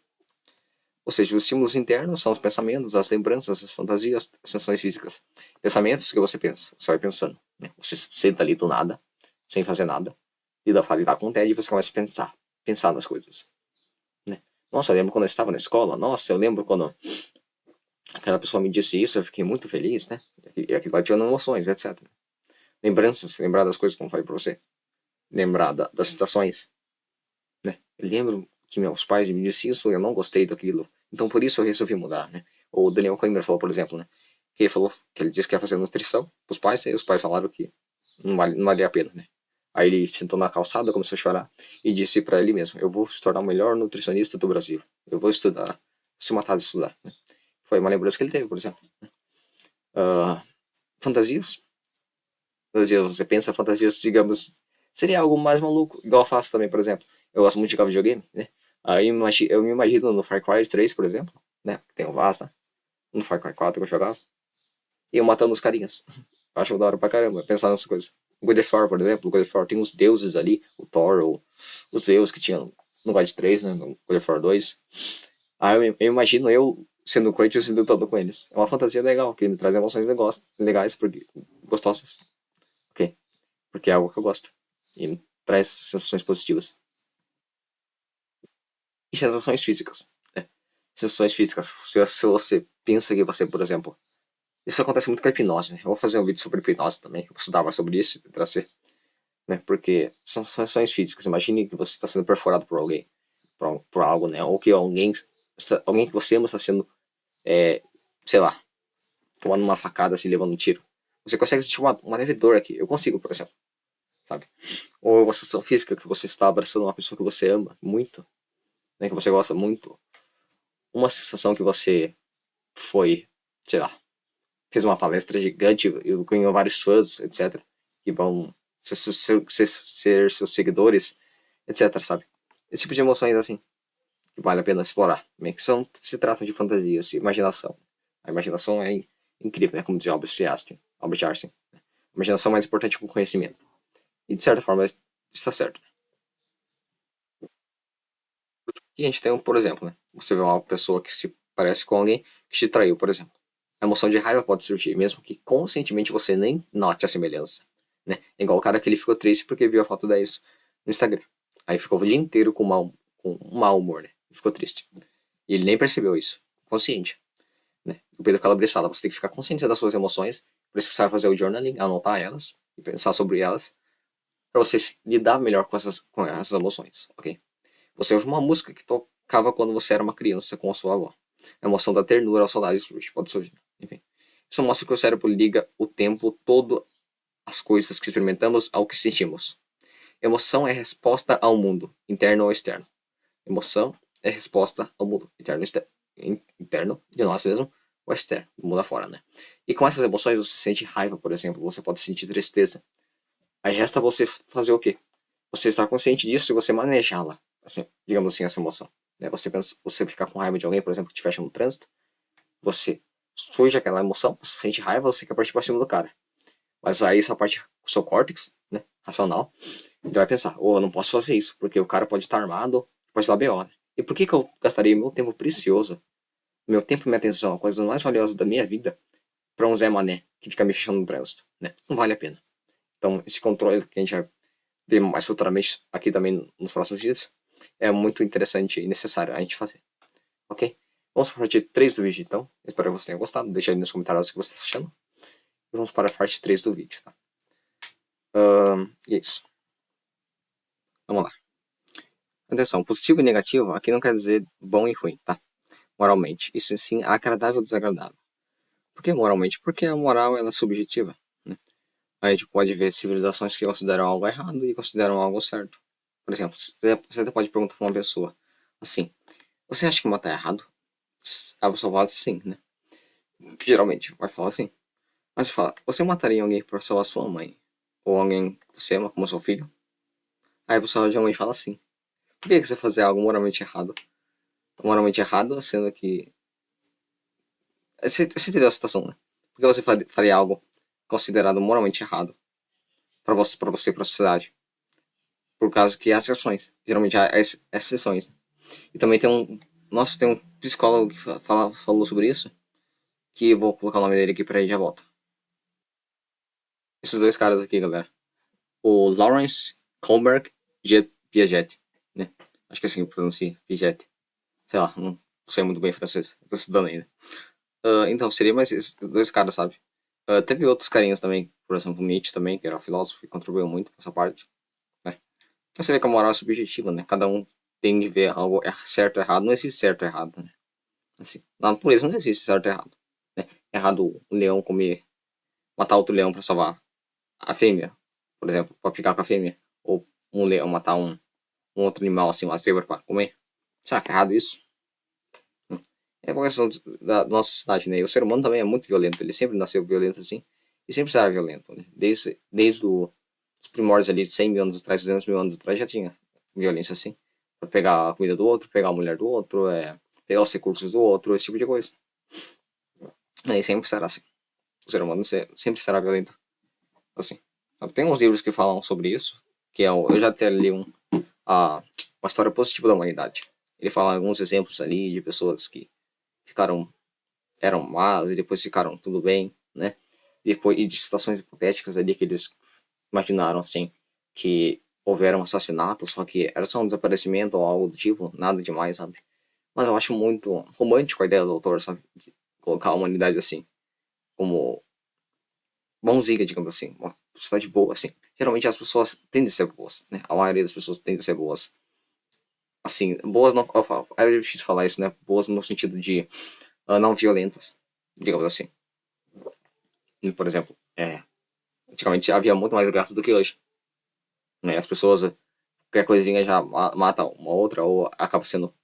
Ou seja, os estímulos internos são os pensamentos, as lembranças, as fantasias, as sensações físicas. Pensamentos que você pensa, você vai pensando. Né? Você senta ali do nada, sem fazer nada, e dá lidar com o tédio e você começa a pensar nas coisas. Né? Nossa, eu lembro quando eu estava na escola, nossa, eu lembro quando aquela pessoa me disse isso, eu fiquei muito feliz, né? E aquilo vai tirando emoções, etc. Lembranças, lembrar das coisas, como eu falei pra você. Lembrar das situações, né? Eu lembro que meus pais me disseram isso, eu não gostei daquilo, então por isso eu resolvi mudar, né? Ou o Daniel Coimbra falou, por exemplo, né? Que ele falou que ele disse que ia fazer nutrição pros pais, e os pais falaram que não valia a pena, né? Aí ele sentou na calçada, começou a chorar e disse para ele mesmo: eu vou se tornar o melhor nutricionista do Brasil. Eu vou estudar, se matar de estudar. Né? Foi uma lembrança que ele teve, por exemplo. Fantasias. Fantasias, você pensa fantasias, digamos, seria algo mais maluco. Igual eu faço também, por exemplo. Eu gosto muito de jogar videogame, né? Aí eu me imagino no Far Cry 3, por exemplo, né? Tem o Vasta, no Far Cry 4 que eu jogava. E eu matando os carinhas. Eu acho da hora pra caramba pensar nessas coisas. God of War, por exemplo, God of War tem os deuses ali, o Thor, os Zeus que tinham no God 3, né? No God of War 2. Aí eu imagino eu sendo o Kratos e lutando com eles. É uma fantasia legal, que me traz emoções legais, porque, gostosas. Ok? Porque é algo que eu gosto. E me traz sensações positivas. E sensações físicas. Né? Sensações físicas. Se você pensa que você, por exemplo. Isso acontece muito com a hipnose, né? Eu vou fazer um vídeo sobre hipnose também. Eu vou estudar mais sobre isso e trazer. Né? Porque são sensações físicas. Imagine que você está sendo perforado por alguém. Por algo, né? Ou que alguém que você ama está sendo, sei lá, tomando uma facada, assim, levando um tiro. Você consegue sentir uma leve dor aqui. Eu consigo, por exemplo. Sabe? Ou uma sensação física que você está abraçando uma pessoa que você ama muito, né, que você gosta muito. Uma sensação que você foi, sei lá, fez uma palestra gigante e ganhou vários fãs, etc. Que vão ser seus seguidores, etc, sabe? Esse tipo de emoções, assim, que vale a pena explorar. Que se tratam de fantasias, imaginação. A imaginação é incrível, né? Como dizia Albert Einstein. A imaginação é mais importante que o conhecimento. E de certa forma está certo. E a gente tem, por exemplo, né? Você vê uma pessoa que se parece com alguém que te traiu, por exemplo. A emoção de raiva pode surgir, mesmo que conscientemente você nem note a semelhança. Né? É igual o cara que ele ficou triste porque viu a foto da ex no Instagram. Aí ficou o dia inteiro com mau humor, né? Ficou triste. E ele nem percebeu isso. Consciente. Né? O Pedro Calabres fala, você tem que ficar consciente das suas emoções, por isso que você vai fazer o journaling, anotar elas e pensar sobre elas, para você lidar melhor com essas emoções, ok? Você ouve uma música que tocava quando você era uma criança com a sua avó. A emoção da ternura, a saudade surge, pode surgir. Enfim. Isso mostra que o cérebro liga o tempo todo as coisas que experimentamos ao que sentimos. Emoção é resposta ao mundo, interno ou externo. Emoção é resposta ao mundo interno de nós mesmos, ou externo, do mundo afora, né? E com essas emoções, você sente raiva, por exemplo, você pode sentir tristeza. Aí resta você fazer o quê? Você estar consciente disso e você manejá-la, assim, digamos assim, essa emoção. Né? Você pensa, você ficar com raiva de alguém, por exemplo, que te fecha no trânsito, você surge aquela emoção, você sente raiva, você quer partir pra cima do cara. Mas aí essa parte, o seu córtex, né, racional, ele vai pensar, eu não posso fazer isso, porque o cara pode estar armado, pode dar BO, né? E por que eu gastaria meu tempo precioso, meu tempo e minha atenção, coisas mais valiosas da minha vida, pra um Zé Mané que fica me fechando no trânsito, né? Não vale a pena. Então, esse controle que a gente vai ver mais futuramente aqui também nos próximos dias, é muito interessante e necessário a gente fazer, ok? Vamos para a parte 3 do vídeo, então. Espero que você tenha gostado. Deixa aí nos comentários o que você está achando. E vamos para a parte 3 do vídeo, tá? E é isso. Vamos lá. Atenção, positivo e negativo aqui não quer dizer bom e ruim, tá? Moralmente. Isso sim, agradável ou desagradável. Por que moralmente? Porque a moral ela é subjetiva, né? A gente pode ver civilizações que consideram algo errado e consideram algo certo. Por exemplo, você até pode perguntar para uma pessoa assim: você acha que matar é errado? A pessoa fala sim, né? Geralmente vai falar assim. Mas fala: você mataria alguém por salvar sua mãe? Ou alguém que você ama como seu filho? Aí a pessoa geralmente fala sim. Por que você fazer algo moralmente errado? Moralmente errado, sendo que. Você entendeu a situação, né? Por que você faria algo considerado moralmente errado para você e para a sociedade? Por causa que há exceções. Geralmente há exceções. E também tem um. Nossa, tem um psicólogo que falou sobre isso. Que eu vou colocar o nome dele aqui pra aí já volta. Esses dois caras aqui, galera. O Lawrence Kohlberg Piaget, né? Acho que é assim que pronuncia, Piaget. Sei lá, não sei muito bem francês, tô estudando ainda. Então, seria mais esses dois caras, sabe? Teve outros carinhas também, por exemplo, Nietzsche também, que era filósofo e contribuiu muito pra essa parte, né? Você vê que a moral é subjetiva, né? Cada um tem de ver algo certo ou errado, não existe certo ou errado, né? Assim, na natureza não existe certo ou errado, né? Errado um leão comer, matar outro leão pra salvar a fêmea, por exemplo, pra ficar com a fêmea, ou um leão matar um outro animal, assim, uma zebra pra comer. Será que é errado isso? É uma questão da nossa sociedade, né? E o ser humano também é muito violento, ele sempre nasceu violento assim, e sempre será violento, né? Desde os primórdios ali, 100 mil anos atrás, 200 mil anos atrás, já tinha violência assim, pra pegar a comida do outro, pegar a mulher do outro, pegar os recursos do outro, esse tipo de coisa. E sempre será assim. O ser humano sempre será violento, assim. Tem uns livros que falam sobre isso, que eu já até li uma história positiva da humanidade. Ele fala alguns exemplos ali de pessoas que eram más e depois ficaram tudo bem, né? E de situações hipotéticas ali que eles imaginaram, assim, que houveram assassinatos, só que era só um desaparecimento ou algo do tipo, nada demais, sabe? Mas eu acho muito romântico a ideia do autor, sabe? De colocar a humanidade assim, como bonzinha, digamos assim, uma sociedade boa, assim. Geralmente as pessoas tendem a ser boas, né? A maioria das pessoas tende a ser boas. Assim, boas não. É difícil falar isso, né? Boas no sentido de não violentas, digamos assim. Por exemplo, antigamente havia muito mais graça do que hoje. Né? As pessoas, qualquer coisinha já mata uma outra ou acaba sendo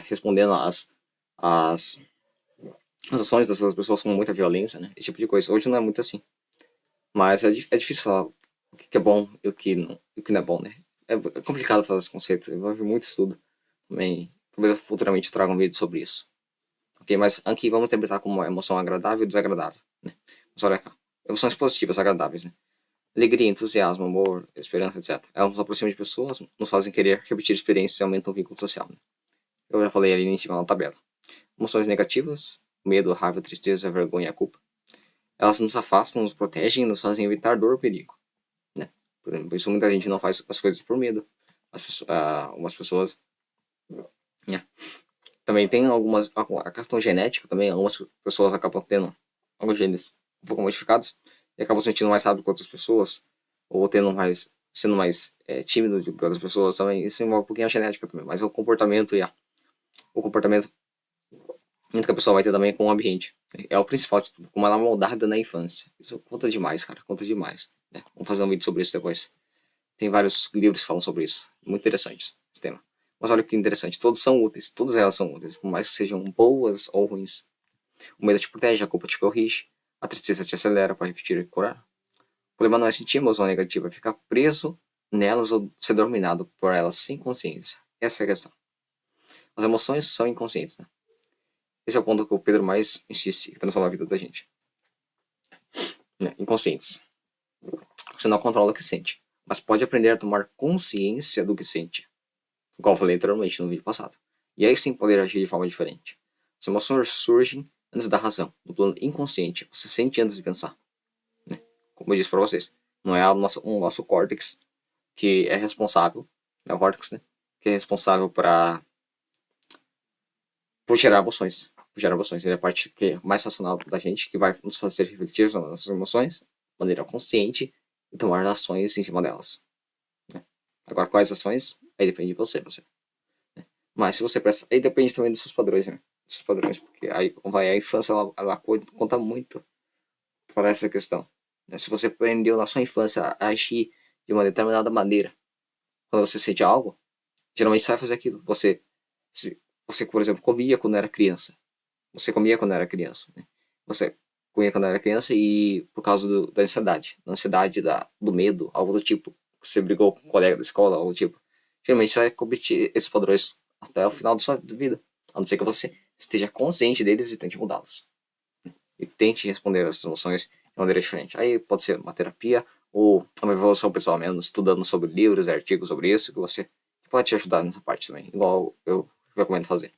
respondendo as, as ações das outras pessoas com muita violência, né? Esse tipo de coisa. Hoje não é muito assim. Mas é difícil falar o que é bom e o que não é bom, né? É complicado fazer esse conceito. Envolve muito estudo. Também, talvez eu futuramente traga um vídeo sobre isso. Ok, mas aqui vamos interpretar como uma emoção agradável e desagradável, né? Mas olha cá. Emoções positivas, agradáveis, né? Alegria, entusiasmo, amor, esperança, etc. Elas nos aproximam de pessoas, nos fazem querer repetir experiências e aumentam o vínculo social, né? Eu já falei ali em cima na tabela. Emoções negativas, medo, raiva, tristeza, vergonha e a culpa. Elas nos afastam, nos protegem e nos fazem evitar dor ou perigo, né? Por isso muita gente não faz as coisas por medo. Algumas pessoas, né? Também tem a questão genética também, algumas pessoas acabam tendo alguns genes um pouco modificados e acabam sentindo mais rápido que outras pessoas, ou sendo mais tímido do que outras pessoas também. Isso envolve um pouquinho a genética também, mas o comportamento que a pessoa vai ter também com o ambiente. É o principal de tudo, como ela é moldada na infância. Isso conta demais, cara, conta demais. Vamos fazer um vídeo sobre isso depois. Tem vários livros que falam sobre isso. Muito interessante esse tema. Mas olha que interessante, todas são úteis, todas elas são úteis, por mais que sejam boas ou ruins. O medo te protege, a culpa te corrige, a tristeza te acelera para repetir e curar. O problema não é sentir emoção negativa, é ficar preso nelas ou ser dominado por elas sem consciência. Essa é a questão. As emoções são inconscientes, né? Esse é o ponto que o Pedro mais insiste, que transforma a vida da gente. Né? Inconscientes. Você não controla o que sente, mas pode aprender a tomar consciência do que sente. Igual eu falei anteriormente no vídeo passado. E aí sim poder agir de forma diferente. As emoções surgem antes da razão, no plano inconsciente. Você sente antes de pensar. Né? Como eu disse para vocês, não é o nosso córtex que é responsável, é o córtex, né? Que é responsável por gerar emoções. Por gerar emoções. Ele é a parte que é mais racional da gente, que vai nos fazer refletir sobre as nossas emoções de maneira consciente e tomar ações em cima delas. Né? Agora, quais ações? Aí depende de você. Né? Mas se você presta. Aí depende também dos seus padrões, né? Dos seus padrões, porque aí a infância ela conta muito para essa questão. Né? Se você aprendeu na sua infância a agir de uma determinada maneira, quando você sente algo, geralmente você vai fazer aquilo. Você, por exemplo, comia quando era criança. Você comia quando era criança. Né? Você comia quando era criança e por causa da ansiedade, do medo, algo do tipo. Você brigou com um colega da escola, algo do tipo. Geralmente você vai cometer esses padrões até o final da sua vida. A não ser que você esteja consciente deles e tente mudá-los. E tente responder essas emoções de maneira diferente. Aí pode ser uma terapia ou uma evolução pessoal mesmo, estudando sobre livros e artigos sobre isso, que você pode te ajudar nessa parte também. Igual eu recomendo fazer,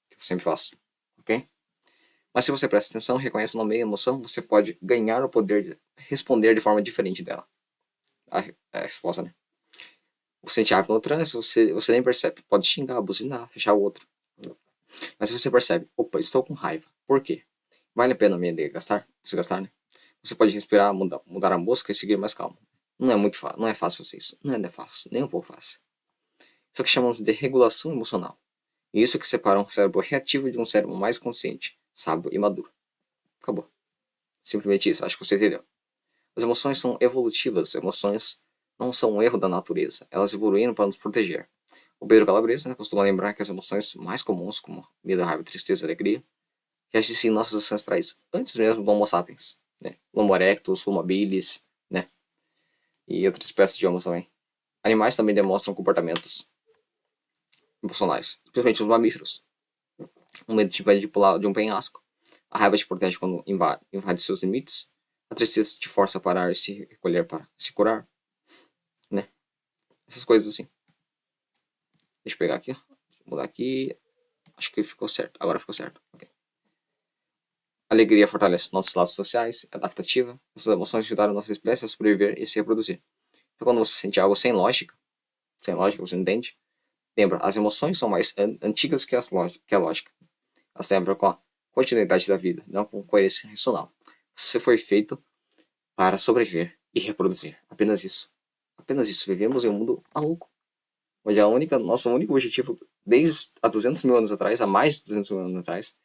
que eu sempre faço. Ok? Mas se você presta atenção, reconhece o nome e a emoção, você pode ganhar o poder de responder de forma diferente dela. A resposta, né? Você sente raiva no trânsito, você nem percebe. Pode xingar, buzinar, fechar o outro. Mas se você percebe, opa, estou com raiva. Por quê? Vale a pena me desgastar, né? Você pode respirar, mudar a música e seguir mais calmo. Não é muito fácil, não é fácil fazer isso. Não é fácil, nem um pouco fácil. Isso que chamamos de regulação emocional. E isso que separa um cérebro reativo de um cérebro mais consciente, sábio e maduro. Acabou. Simplesmente isso, acho que você entendeu. As emoções são evolutivas, emoções não são um erro da natureza, elas evoluíram para nos proteger. O Pedro Calabresa, né, costuma lembrar que as emoções mais comuns, como medo, raiva, tristeza e alegria, já existiam em nossos ancestrais antes mesmo do Homo sapiens. Né? Homo erectus, Homo habilis, né? E outras espécies de homos também. Animais também demonstram comportamentos emocionais, principalmente os mamíferos. O medo te impede de pular de um penhasco. A raiva te protege quando invade seus limites. A tristeza te força a parar e se recolher para se curar. Né? Essas coisas assim. Deixa eu pegar aqui. Deixa eu mudar aqui. Acho que ficou certo. Agora ficou certo. Okay. A alegria fortalece nossos laços sociais, é adaptativa. Essas emoções ajudaram a nossa espécie a sobreviver e se reproduzir. Então, quando você sente algo sem lógica, você não entende, lembra, as emoções são mais antigas que a lógica. Elas têm a ver com a continuidade da vida, não com coerência racional. Você foi feito para sobreviver e reproduzir. Apenas isso. Apenas isso. Vivemos em um mundo maluco. Onde nosso único objetivo, desde há 200 mil anos atrás, há mais de 200 mil anos atrás,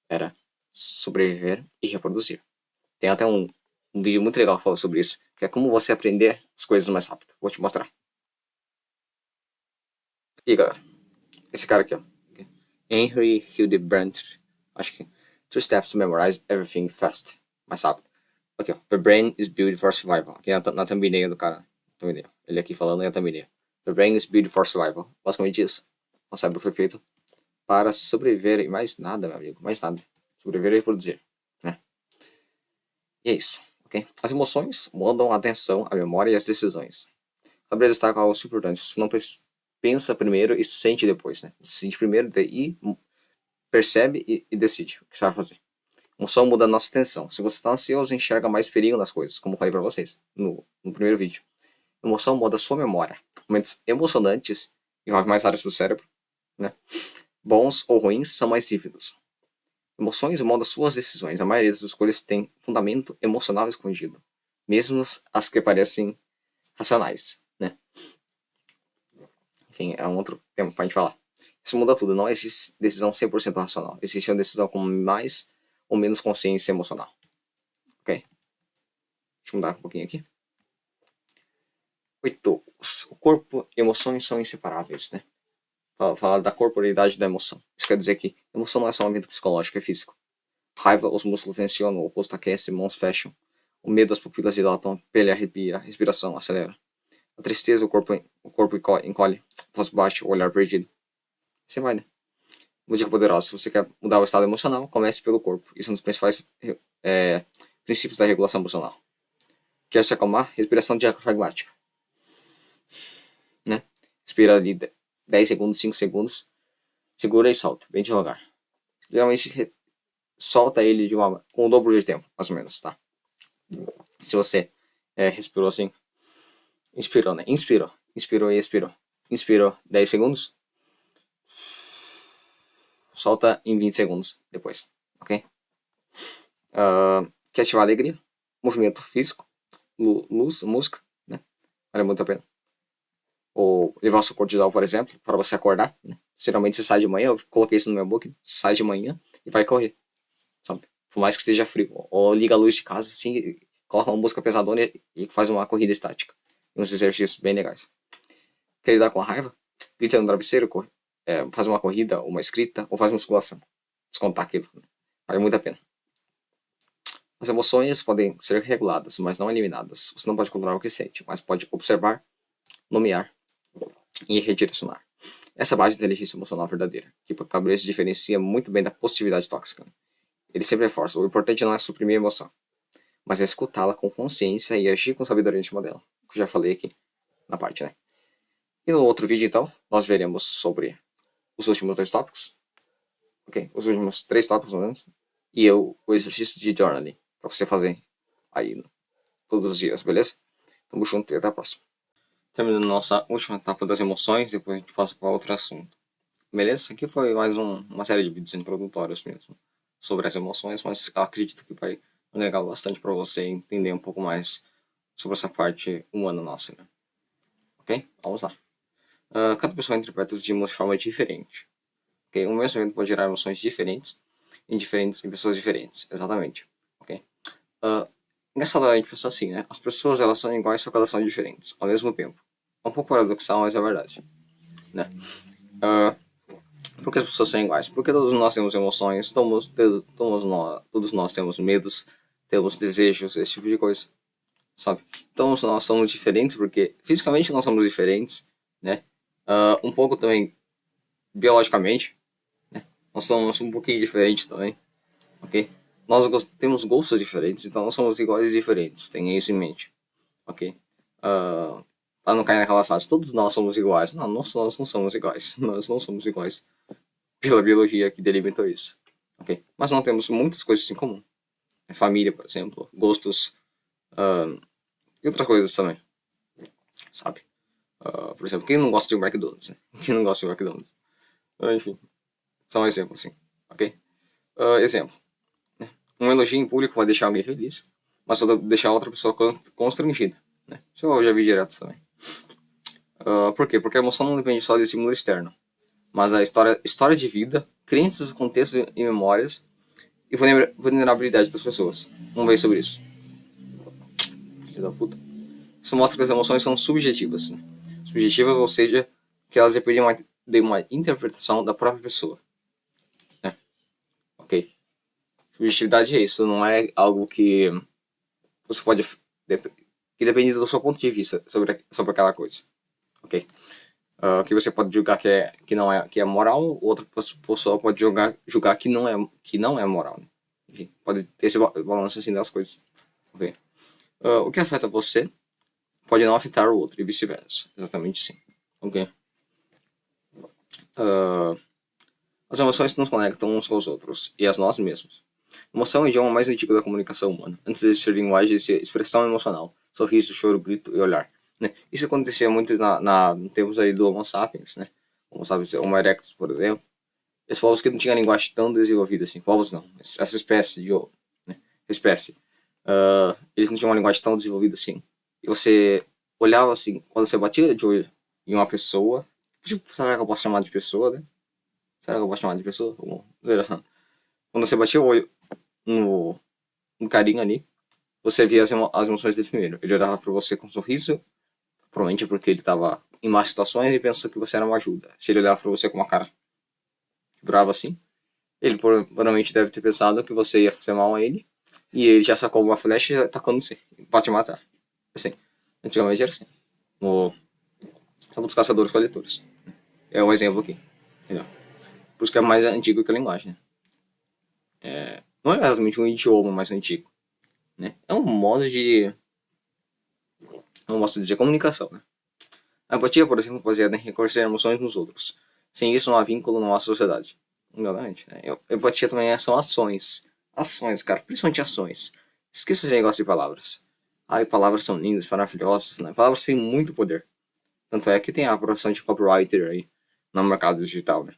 era sobreviver e reproduzir. Tem até um vídeo muito legal que fala sobre isso, que é como você aprender as coisas mais rápido. Vou te mostrar. E galera, esse cara aqui, ó. Henry Hildebrandt. Acho que 2 steps to memorize everything fast. Mais rápido. Aqui, ó. The brain is built for survival. Aqui na thumbnail do cara. Thumbnail. Ele aqui falando é a thumbnail. The brain is built for survival. Basicamente isso. O cérebro foi feito para sobreviver e mais nada, meu amigo. Mais nada. Sobreviver e reproduzir. Né? E é isso. Okay? As emoções mandam a atenção, a memória e as decisões. A beleza está com algo super importante. Você não pensa primeiro e sente depois. Né? Você sente primeiro e percebe e decide o que você vai fazer. Emoção muda a nossa atenção. Se você está ansioso, enxerga mais perigo nas coisas, como eu falei para vocês no primeiro vídeo. Emoção muda a sua memória. Momentos emocionantes envolvem mais áreas do cérebro. Né? Bons ou ruins são mais vívidos. Emoções mudam suas decisões. A maioria das escolhas tem fundamento emocional escondido. Mesmo as que parecem racionais. Né? Enfim, é um outro tema para a gente falar. Isso muda tudo. Não existe decisão 100% racional. Existe uma decisão com mais ou menos consciência emocional. Ok? Deixa eu mudar um pouquinho aqui. 8. O corpo e emoções são inseparáveis, né? falar da corporeidade da emoção. Isso quer dizer que emoção não é só um evento psicológico, é físico. Raiva, os músculos tensionam, o rosto aquece, mãos fecham. O medo, as pupilas dilatam, a pele arrepia, a respiração acelera. A tristeza, o corpo encolhe, a voz baixa, o olhar perdido. Você vai, né? Uma dica poderosa: se você quer mudar o estado emocional, comece pelo corpo. Isso é um dos principais princípios da regulação emocional. Quer se acalmar? Respiração diafragmática. Né? Respira ali 10 segundos, 5 segundos. Segura e solta, bem devagar. Geralmente solta ele com o dobro de tempo, mais ou menos, tá? Se você respirou assim, inspirou, né? Inspirou e expirou. Inspirou 10 segundos. Solta em 20 segundos depois, ok? Quer ativar a alegria? Movimento físico, luz, música, né? Vale muito a pena. Ou levar o seu cortisol, por exemplo, para você acordar, né? Geralmente você sai de manhã, eu coloquei isso no meu book, sai de manhã e vai correr, sabe? Por mais que esteja frio. Ou liga a luz de casa, assim, coloca uma música pesadona e faz uma corrida estática. Uns exercícios bem legais. Quer lidar com a raiva? Grita no travesseiro, faz uma corrida, uma escrita, ou faz musculação. Descontar aquilo. Né? Vale muito a pena. As emoções podem ser reguladas, mas não eliminadas. Você não pode controlar o que sente, mas pode observar, nomear e redirecionar. Essa é a base da inteligência emocional verdadeira, que por Cabrera se diferencia muito bem da positividade tóxica. Ele sempre reforça: o importante não é suprimir a emoção, mas é escutá-la com consciência e agir com sabedoria em cima dela, que eu já falei aqui na parte, né? E no outro vídeo, então, nós veremos sobre os últimos 2 tópicos, ok? Os últimos 3 tópicos, pelo menos, e o exercício de journaling, para você fazer aí todos os dias, beleza? Tamo junto e até a próxima. Terminando nossa última etapa das emoções, depois a gente passa para outro assunto. Beleza? Isso aqui foi mais uma série de vídeos introdutórios mesmo sobre as emoções, mas acredito que vai agregar bastante para você entender um pouco mais sobre essa parte humana nossa, né? Ok? Vamos lá. Cada pessoa interpreta os estímulos de forma diferente. Okay? O mesmo evento pode gerar emoções diferentes em pessoas diferentes. Exatamente. Ok? Engraçado a gente pensar assim, né? As pessoas, elas são iguais, só que elas são diferentes ao mesmo tempo. É um pouco paradoxal, mas é verdade. Né? Por que as pessoas são iguais? Porque todos nós temos emoções, todos nós temos medos, temos desejos, esse tipo de coisa, sabe? Então nós somos diferentes porque fisicamente nós somos diferentes, né? Um pouco também biologicamente, né? Nós somos um pouquinho diferentes também, ok? Nós temos gostos diferentes, então nós somos iguais e diferentes, tenha isso em mente, ok? Para não cair naquela fase, todos nós somos iguais. Não, nós não somos iguais, nós não somos iguais pela biologia que delimitou isso, ok? Mas nós temos muitas coisas em comum. Família, por exemplo, gostos e outras coisas também, sabe? Por exemplo, quem não gosta de um McDonald's? Né? Quem não gosta de um McDonald's? Enfim, só um exemplo assim, ok? Exemplo. Né? Um elogio em público vai deixar alguém feliz, mas deixar outra pessoa constrangida. Né? Isso eu já vi direto também. Por quê? Porque a emoção não depende só de estímulo externo, mas a história de vida, crenças, contextos e memórias e vulnerabilidade das pessoas. Vamos ver sobre isso. Filho da puta. Isso mostra que as emoções são subjetivas. Né? Subjetivas, ou seja, que elas dependem de uma interpretação da própria pessoa. Né? Ok? Subjetividade é isso, não é algo que você pode... que depende do seu ponto de vista sobre aquela coisa. Ok? Que você pode julgar que é moral, outra pessoa pode julgar que não é moral. Né? Enfim, pode ter esse balanço assim das coisas. Okay? O que afeta você pode não afetar o outro e vice-versa. Exatamente sim. Ok? As emoções nos conectam uns com os outros e a nós mesmos. Emoção é o idioma mais antigo da comunicação humana. Antes de existir linguagem, existia expressão emocional. Sorriso, choro, grito e olhar. Né? Isso acontecia muito no tempos aí do Homo sapiens, né? Homo sapiens, Homo erectus, por exemplo. Esses povos que não tinham linguagem tão desenvolvida assim. Povos não. Essa espécie né? Eles não tinham uma linguagem tão desenvolvida assim. E você olhava assim, quando você batia de olho em uma pessoa, tipo, será que eu posso chamar de pessoa, né? Será que eu posso chamar de pessoa? Quando você batia o olho no carinha ali, você via as emoções dele primeiro. Ele olhava pra você com um sorriso, provavelmente porque ele tava em más situações e pensou que você era uma ajuda. Se ele olhar pra você com uma cara brava assim, ele provavelmente deve ter pensado que você ia fazer mal a ele, e ele já sacou uma flecha e já tacou no você, pra te matar. Assim, antigamente era assim. No campo dos caçadores-coletores. É um exemplo aqui. Entendeu? Por isso que é mais antigo que a linguagem, né? Não é exatamente um idioma mais antigo, né? É um modo de... não posso dizer comunicação, né? A empatia, por exemplo, é baseada em reconhecer emoções nos outros. Sem isso, não há vínculo, não há sociedade. Exatamente, né? Empatia também são ações. Ações, cara. Principalmente ações. Esqueça esse negócio de palavras. Ai, palavras são lindas, maravilhosas, né? Palavras têm muito poder. Tanto é que tem a profissão de copywriter aí no mercado digital, né?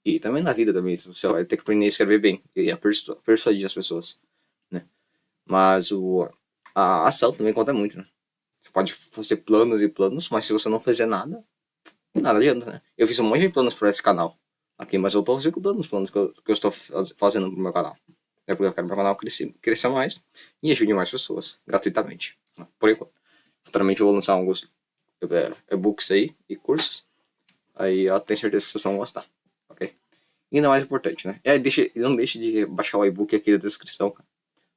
E também na vida também. Você vai ter que aprender a escrever bem e a persuadir as pessoas, né? Mas a ação também conta muito, né? Você pode fazer planos e planos, mas se você não fizer nada, nada adianta, né? Eu fiz um monte de planos para esse canal aqui, mas eu tô executando os planos que eu estou fazendo pro meu canal. É porque eu quero meu canal crescer mais e ajude mais pessoas, gratuitamente. Por enquanto. Futuramente eu vou lançar alguns e-books aí e cursos. Aí eu tenho certeza que vocês vão gostar, ok? E ainda mais importante, né? Não deixe de baixar o e-book aqui na descrição, cara.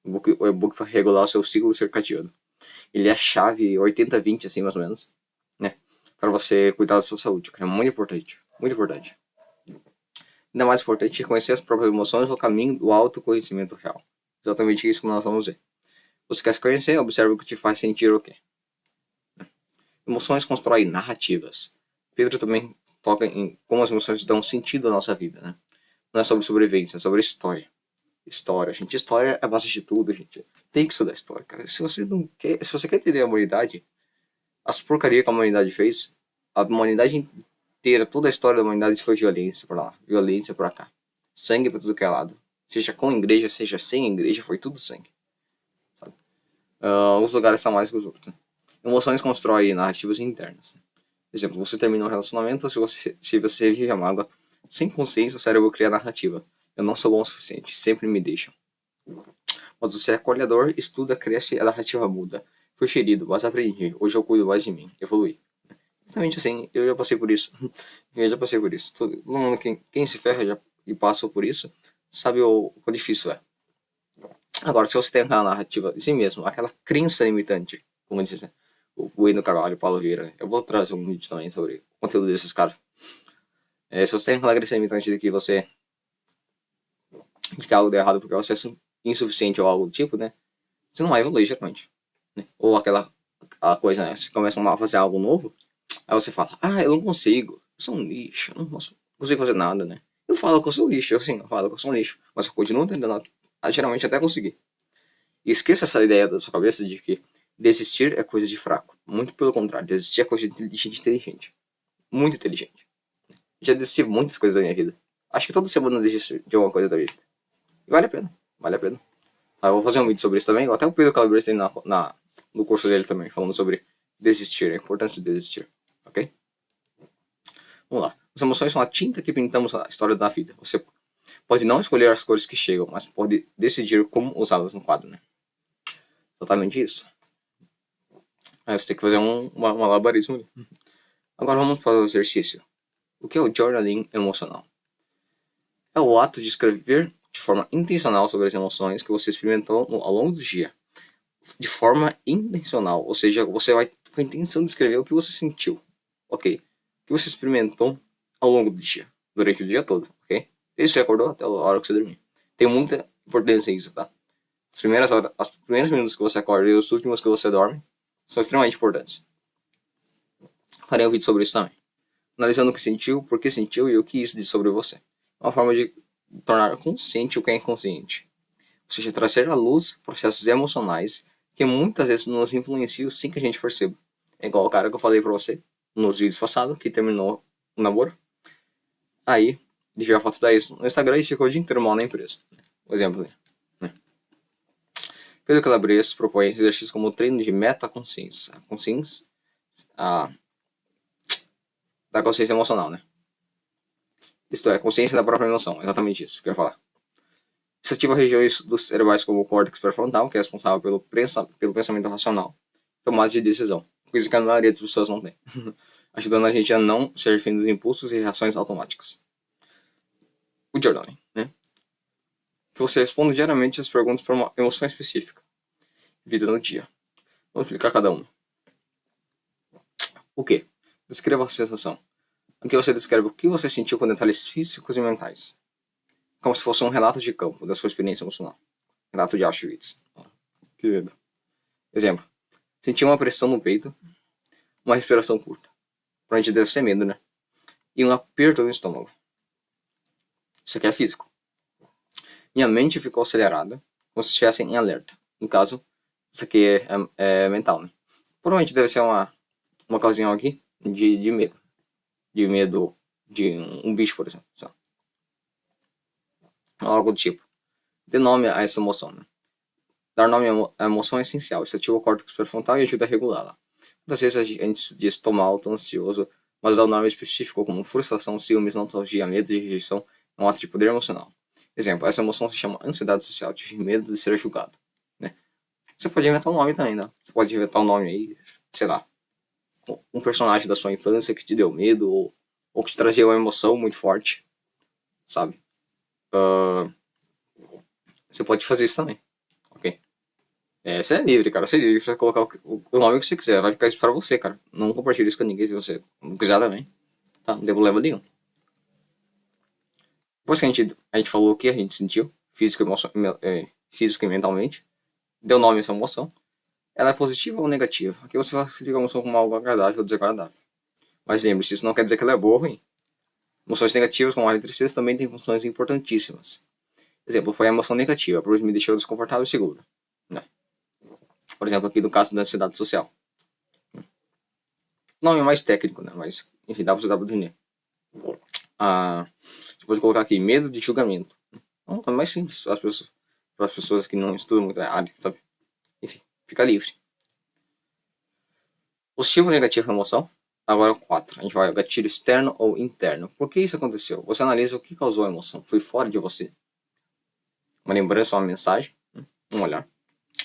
O e-book para regular o seu ciclo circadiano. Ele é a chave 80-20, assim, mais ou menos, né? Para você cuidar da sua saúde, cara. É muito importante. Muito importante. Ainda mais importante é conhecer as próprias emoções no caminho do autoconhecimento real. Exatamente isso que nós vamos ver. Você quer se conhecer? Observe o que te faz sentir o quê. Emoções constroem narrativas. Pedro também toca em como as emoções dão sentido à nossa vida, né? Não é sobre sobrevivência, é sobre história. História, gente. História é a base de tudo, gente. Tem que estudar história, cara. Se você quer entender a humanidade, as porcarias que a humanidade fez, a humanidade inteira, toda a história da humanidade foi violência pra lá, violência pra cá. Sangue pra tudo que é lado. Seja com igreja, seja sem igreja, foi tudo sangue. Sabe? Os lugares são mais que os outros, né? Emoções constroem narrativas internas. Né? Por exemplo, você termina um relacionamento, se você vive a mágoa, sem consciência, o cérebro cria a narrativa. Eu não sou bom o suficiente, sempre me deixam. Mas você é acolhedor, estuda, cresce, a narrativa muda. Fui ferido, mas aprendi. Hoje eu cuido mais de mim, evolui. Exatamente assim, eu já passei por isso. Eu já passei por isso. Todo mundo, quem se ferra e passa por isso, sabe o quão difícil é. Agora, se você tem aquela narrativa de si mesmo, aquela crença limitante, como dizem, o Bueno Carvalho, o Paulo Vieira, eu vou trazer um vídeo também sobre o conteúdo desses caras. Se você tem aquela crença limitante de que você de que algo deu errado porque você é insuficiente ou algo do tipo, né? Você não vai evoluir, geralmente. Né? Ou aquela coisa, né? Você começa a fazer algo novo, aí você fala, eu não consigo, eu sou um lixo, eu não consigo fazer nada, né? Eu falo que eu sou um lixo, eu falo que eu sou um lixo, mas eu continuo tentando, geralmente até conseguir. E esqueça essa ideia da sua cabeça de que desistir é coisa de fraco. Muito pelo contrário, desistir é coisa de gente inteligente. Muito inteligente. Já desisti de muitas coisas da minha vida. Acho que toda semana eu desisto de alguma coisa da vida. E vale a pena, vale a pena. Eu vou fazer um vídeo sobre isso também, até o Pedro Calabrese tem no curso dele também, falando sobre desistir, a importância de desistir, ok? Vamos lá. As emoções são a tinta que pintamos a história da vida. Você pode não escolher as cores que chegam, mas pode decidir como usá-las no quadro, né? Exatamente isso. Aí você tem que fazer um malabarismo ali. Agora vamos para o exercício. O que é o journaling emocional? É o ato de escrever de forma intencional sobre as emoções que você experimentou ao longo do dia. De forma intencional, ou seja, você vai com a intenção de escrever o que você sentiu, ok? O que você experimentou ao longo do dia, durante o dia todo, ok? Desde que você acordou até a hora que você dormir. Tem muita importância isso, tá? As primeiros minutos que você acorda e os últimos que você dorme são extremamente importantes. Farei um vídeo sobre isso também. Analisando o que sentiu, por que sentiu e o que isso diz sobre você. Uma forma de tornar consciente o que é inconsciente. Ou seja, trazer à luz processos emocionais que muitas vezes nos influenciam sem que a gente perceba. É igual o cara que eu falei pra você nos vídeos passados, que terminou o namoro. Aí, ele viu a foto da ex no Instagram e ficou o dia inteiro mal na empresa. Um exemplo, né? Pedro Calabrese propõe exercícios como o treino de metaconsciência. A consciência da consciência emocional, né? Isto é, consciência da própria emoção. Exatamente isso que eu ia falar. Isso ativa regiões dos cerebrais como o córtex pré-frontal, que é responsável pelo pensamento racional, tomada de decisão, coisa que a maioria das pessoas não tem. ajudando a gente a não ser refém dos impulsos e reações automáticas. O journaling, né? Que você responda diariamente as perguntas para uma emoção específica, vida no dia. Vamos explicar cada uma. O que? Descreva a sensação. Aqui você descreve o que você sentiu com detalhes físicos e mentais, como se fosse um relato de campo da sua experiência emocional. Relato de Auschwitz. Que medo. Exemplo. Senti uma pressão no peito, uma respiração curta. Provavelmente deve ser medo, né? E um aperto no estômago. Isso aqui é físico. Minha mente ficou acelerada, como se estivesse em alerta. No caso, isso aqui é mental, né? Provavelmente deve ser uma ocasião aqui de medo. De medo de um bicho, por exemplo. Só. Algo do tipo. Dê nome a essa emoção, né? Dar nome à emoção é essencial. Isso ativa o córtex pré-frontal e ajuda a regulá-la. Muitas vezes a gente diz estou mal, estou ansioso, mas dar um nome específico como frustração, ciúmes, nostalgia, medo de rejeição é um ato de poder emocional. Exemplo, essa emoção se chama ansiedade social, tive medo de ser julgado. Né? Você pode inventar um nome também, né? Você pode inventar um nome aí, sei lá, um personagem da sua infância que te deu medo ou que te trazia uma emoção muito forte, sabe? Você pode fazer isso também, ok? Você é livre, cara. Você é livre pra colocar o nome que você quiser. Vai ficar isso pra você, cara. Não compartilhe isso com ninguém se você não quiser também. Tá? Não tem problema nenhum. Depois que a gente falou o que a gente sentiu, físico e mentalmente, deu nome a essa emoção, ela é positiva ou negativa? Aqui você classifica a emoção como algo agradável ou desagradável. Mas lembre-se, isso não quer dizer que ela é boa ou ruim. Emoções negativas, como a tristeza, também têm funções importantíssimas. Exemplo, foi a emoção negativa, pois me deixou desconfortável e seguro. Né? Por exemplo, aqui no caso da ansiedade social. Nome mais técnico, né? Mas, enfim, dá pra você dar pra entender. Você pode colocar aqui, medo de julgamento. Não, é mais simples para as pessoas que não estudam muito a área, sabe? Enfim, fica livre. Positivo ou negativo é emoção? Agora o 4. A gente vai gatilho externo ou interno. Por que isso aconteceu? Você analisa o que causou a emoção. Foi fora de você? Uma lembrança, uma mensagem, um olhar.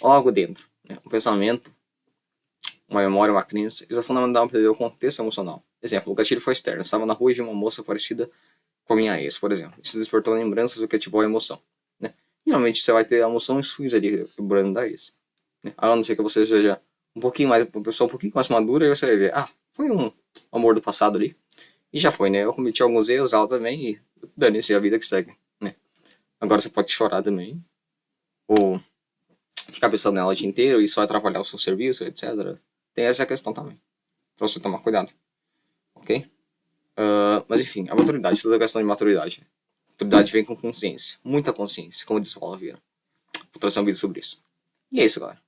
Ou algo dentro. Né? Um pensamento, uma memória, uma crença. Isso é fundamental para entender o contexto emocional. Exemplo, o gatilho foi externo. Estava na rua e vi uma moça parecida com a minha ex, por exemplo. Isso despertou lembranças do que ativou a emoção. Né? Geralmente você vai ter emoções ruins ali, lembrando da ex. Né? A não ser que você seja uma pessoa um pouquinho mais madura, e você vai ver, foi um amor do passado ali. E já foi, né? Eu cometi alguns erros, ela também, e dane-se a vida que segue. Né? Agora você pode chorar também. Ou ficar pensando nela o dia inteiro, e isso vai atrapalhar o seu serviço, etc. Tem essa questão também. Pra você tomar cuidado. Ok? Mas enfim, a maturidade, toda a questão de maturidade. Né? Maturidade vem com consciência, muita consciência, como diz Paulo Vieira. Vou trazer um vídeo sobre isso. E é isso, galera.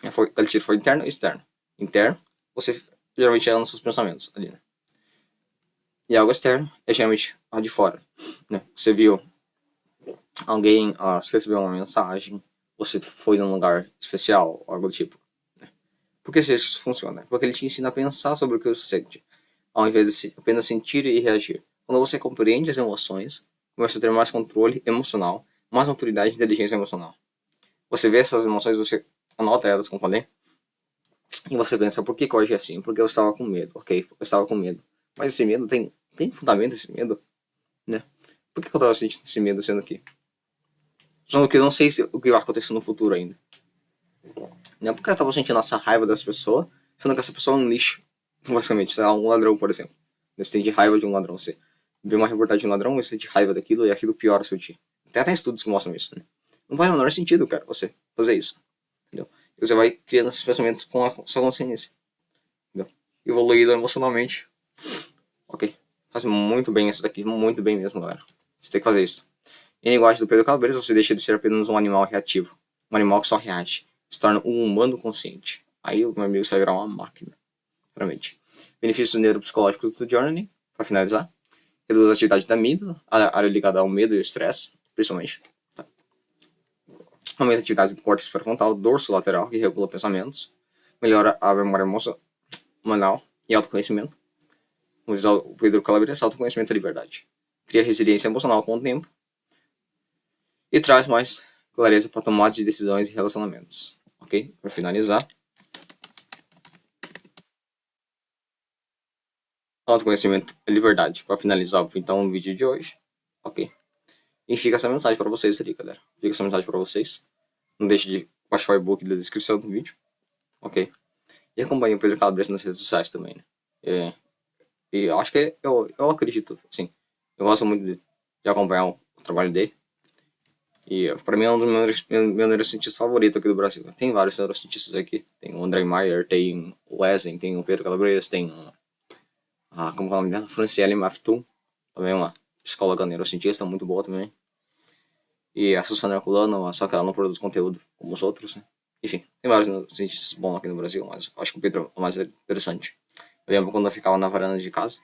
Aquele tiro foi interno e externo. Interno, você geralmente é nos seus pensamentos ali, né? E algo externo é geralmente lá de fora, né? Você viu alguém, você recebeu uma mensagem, você foi num lugar especial, algo do tipo. Né? Por que isso funciona? Porque ele te ensina a pensar sobre o que você sente, ao invés de apenas sentir e reagir. Quando você compreende as emoções, começa a ter mais controle emocional, mais maturidade e inteligência emocional. Você vê essas emoções, você anota elas, como falei, e você pensa, por que eu agi assim? Porque eu estava com medo, ok? Eu estava com medo. Mas esse medo tem fundamento, esse medo, né? Por que eu estava sentindo esse medo sendo aqui? Sendo que eu não sei o que vai acontecer no futuro ainda. Não é porque eu estava sentindo essa raiva dessa pessoa, sendo que essa pessoa é um lixo. Basicamente, sei lá, um ladrão, por exemplo. Você tem de raiva de um ladrão. Você vê uma reportagem de um ladrão, você tem de raiva daquilo e aquilo piora o seu dia. Tem até estudos que mostram isso, né? Não faz o menor sentido, cara, você fazer isso. Entendeu? E você vai criando esses pensamentos com a sua consciência. Entendeu? Evoluído emocionalmente. Ok. Faz muito bem isso daqui, muito bem mesmo, galera. Você tem que fazer isso. Em linguagem do Pedro Calabres, você deixa de ser apenas um animal reativo. Um animal que só reage. Se torna um humano consciente. Aí o meu amigo vai virar uma máquina. Realmente. Benefícios neuropsicológicos do journaling, para finalizar. Reduz a atividade da amígdala, a área ligada ao medo e ao estresse, principalmente. Tá. Aumenta a atividade do córtex pré-frontal, dorso lateral, que regula pensamentos. Melhora a memória emocional e autoconhecimento. Como diz o Pedro Calabres, autoconhecimento é liberdade. Cria resiliência emocional com o tempo. E traz mais clareza para tomadas de decisões e relacionamentos. Ok? Para finalizar, Autoconhecimento é liberdade. Para finalizar, então, o vídeo de hoje. Ok. E fica essa mensagem para vocês ali, galera. Fica essa mensagem para vocês. Não deixe de baixar o e-book da descrição do vídeo. Ok. E acompanhe o Pedro Calabresa nas redes sociais também, né? E eu acho que eu acredito, assim. Eu gosto muito de acompanhar o trabalho dele. E para mim é um dos meus neurocientistas favoritos aqui do Brasil. Tem vários neurocientistas aqui. Tem o André Maier, tem o Wesley, tem o Pedro Calabresa, tem como é o nome dela? Franciele Maftu, também uma psicóloga neurocientista muito boa também. E a Susana Herculano, só que ela não produz conteúdo como os outros, né? Enfim, tem vários neurocientistas bons aqui no Brasil, mas acho que o Pedro é o mais interessante. Eu lembro quando eu ficava na varanda de casa,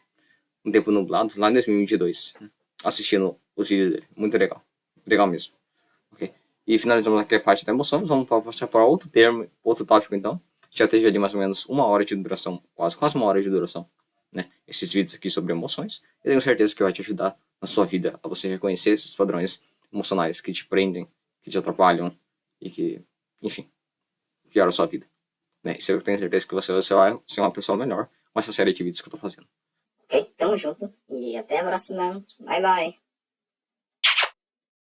um tempo nublado, lá em 2022, assistindo os vídeos dele. Muito legal. Legal mesmo. Ok. E finalizamos aqui a parte da emoção. Vamos passar para outro termo, outro tópico então. Já teve ali mais ou menos 1 hora de duração, quase 1 hora de duração, né? Esses vídeos aqui sobre emoções. Eu tenho certeza que vai te ajudar na sua vida a você reconhecer esses padrões emocionais que te prendem, que te atrapalham e que, enfim, pioram a sua vida, né? Isso eu tenho certeza que você vai ser uma pessoa melhor com essa série de vídeos que eu tô fazendo. Ok? Tamo junto e até a próxima. Bye, bye.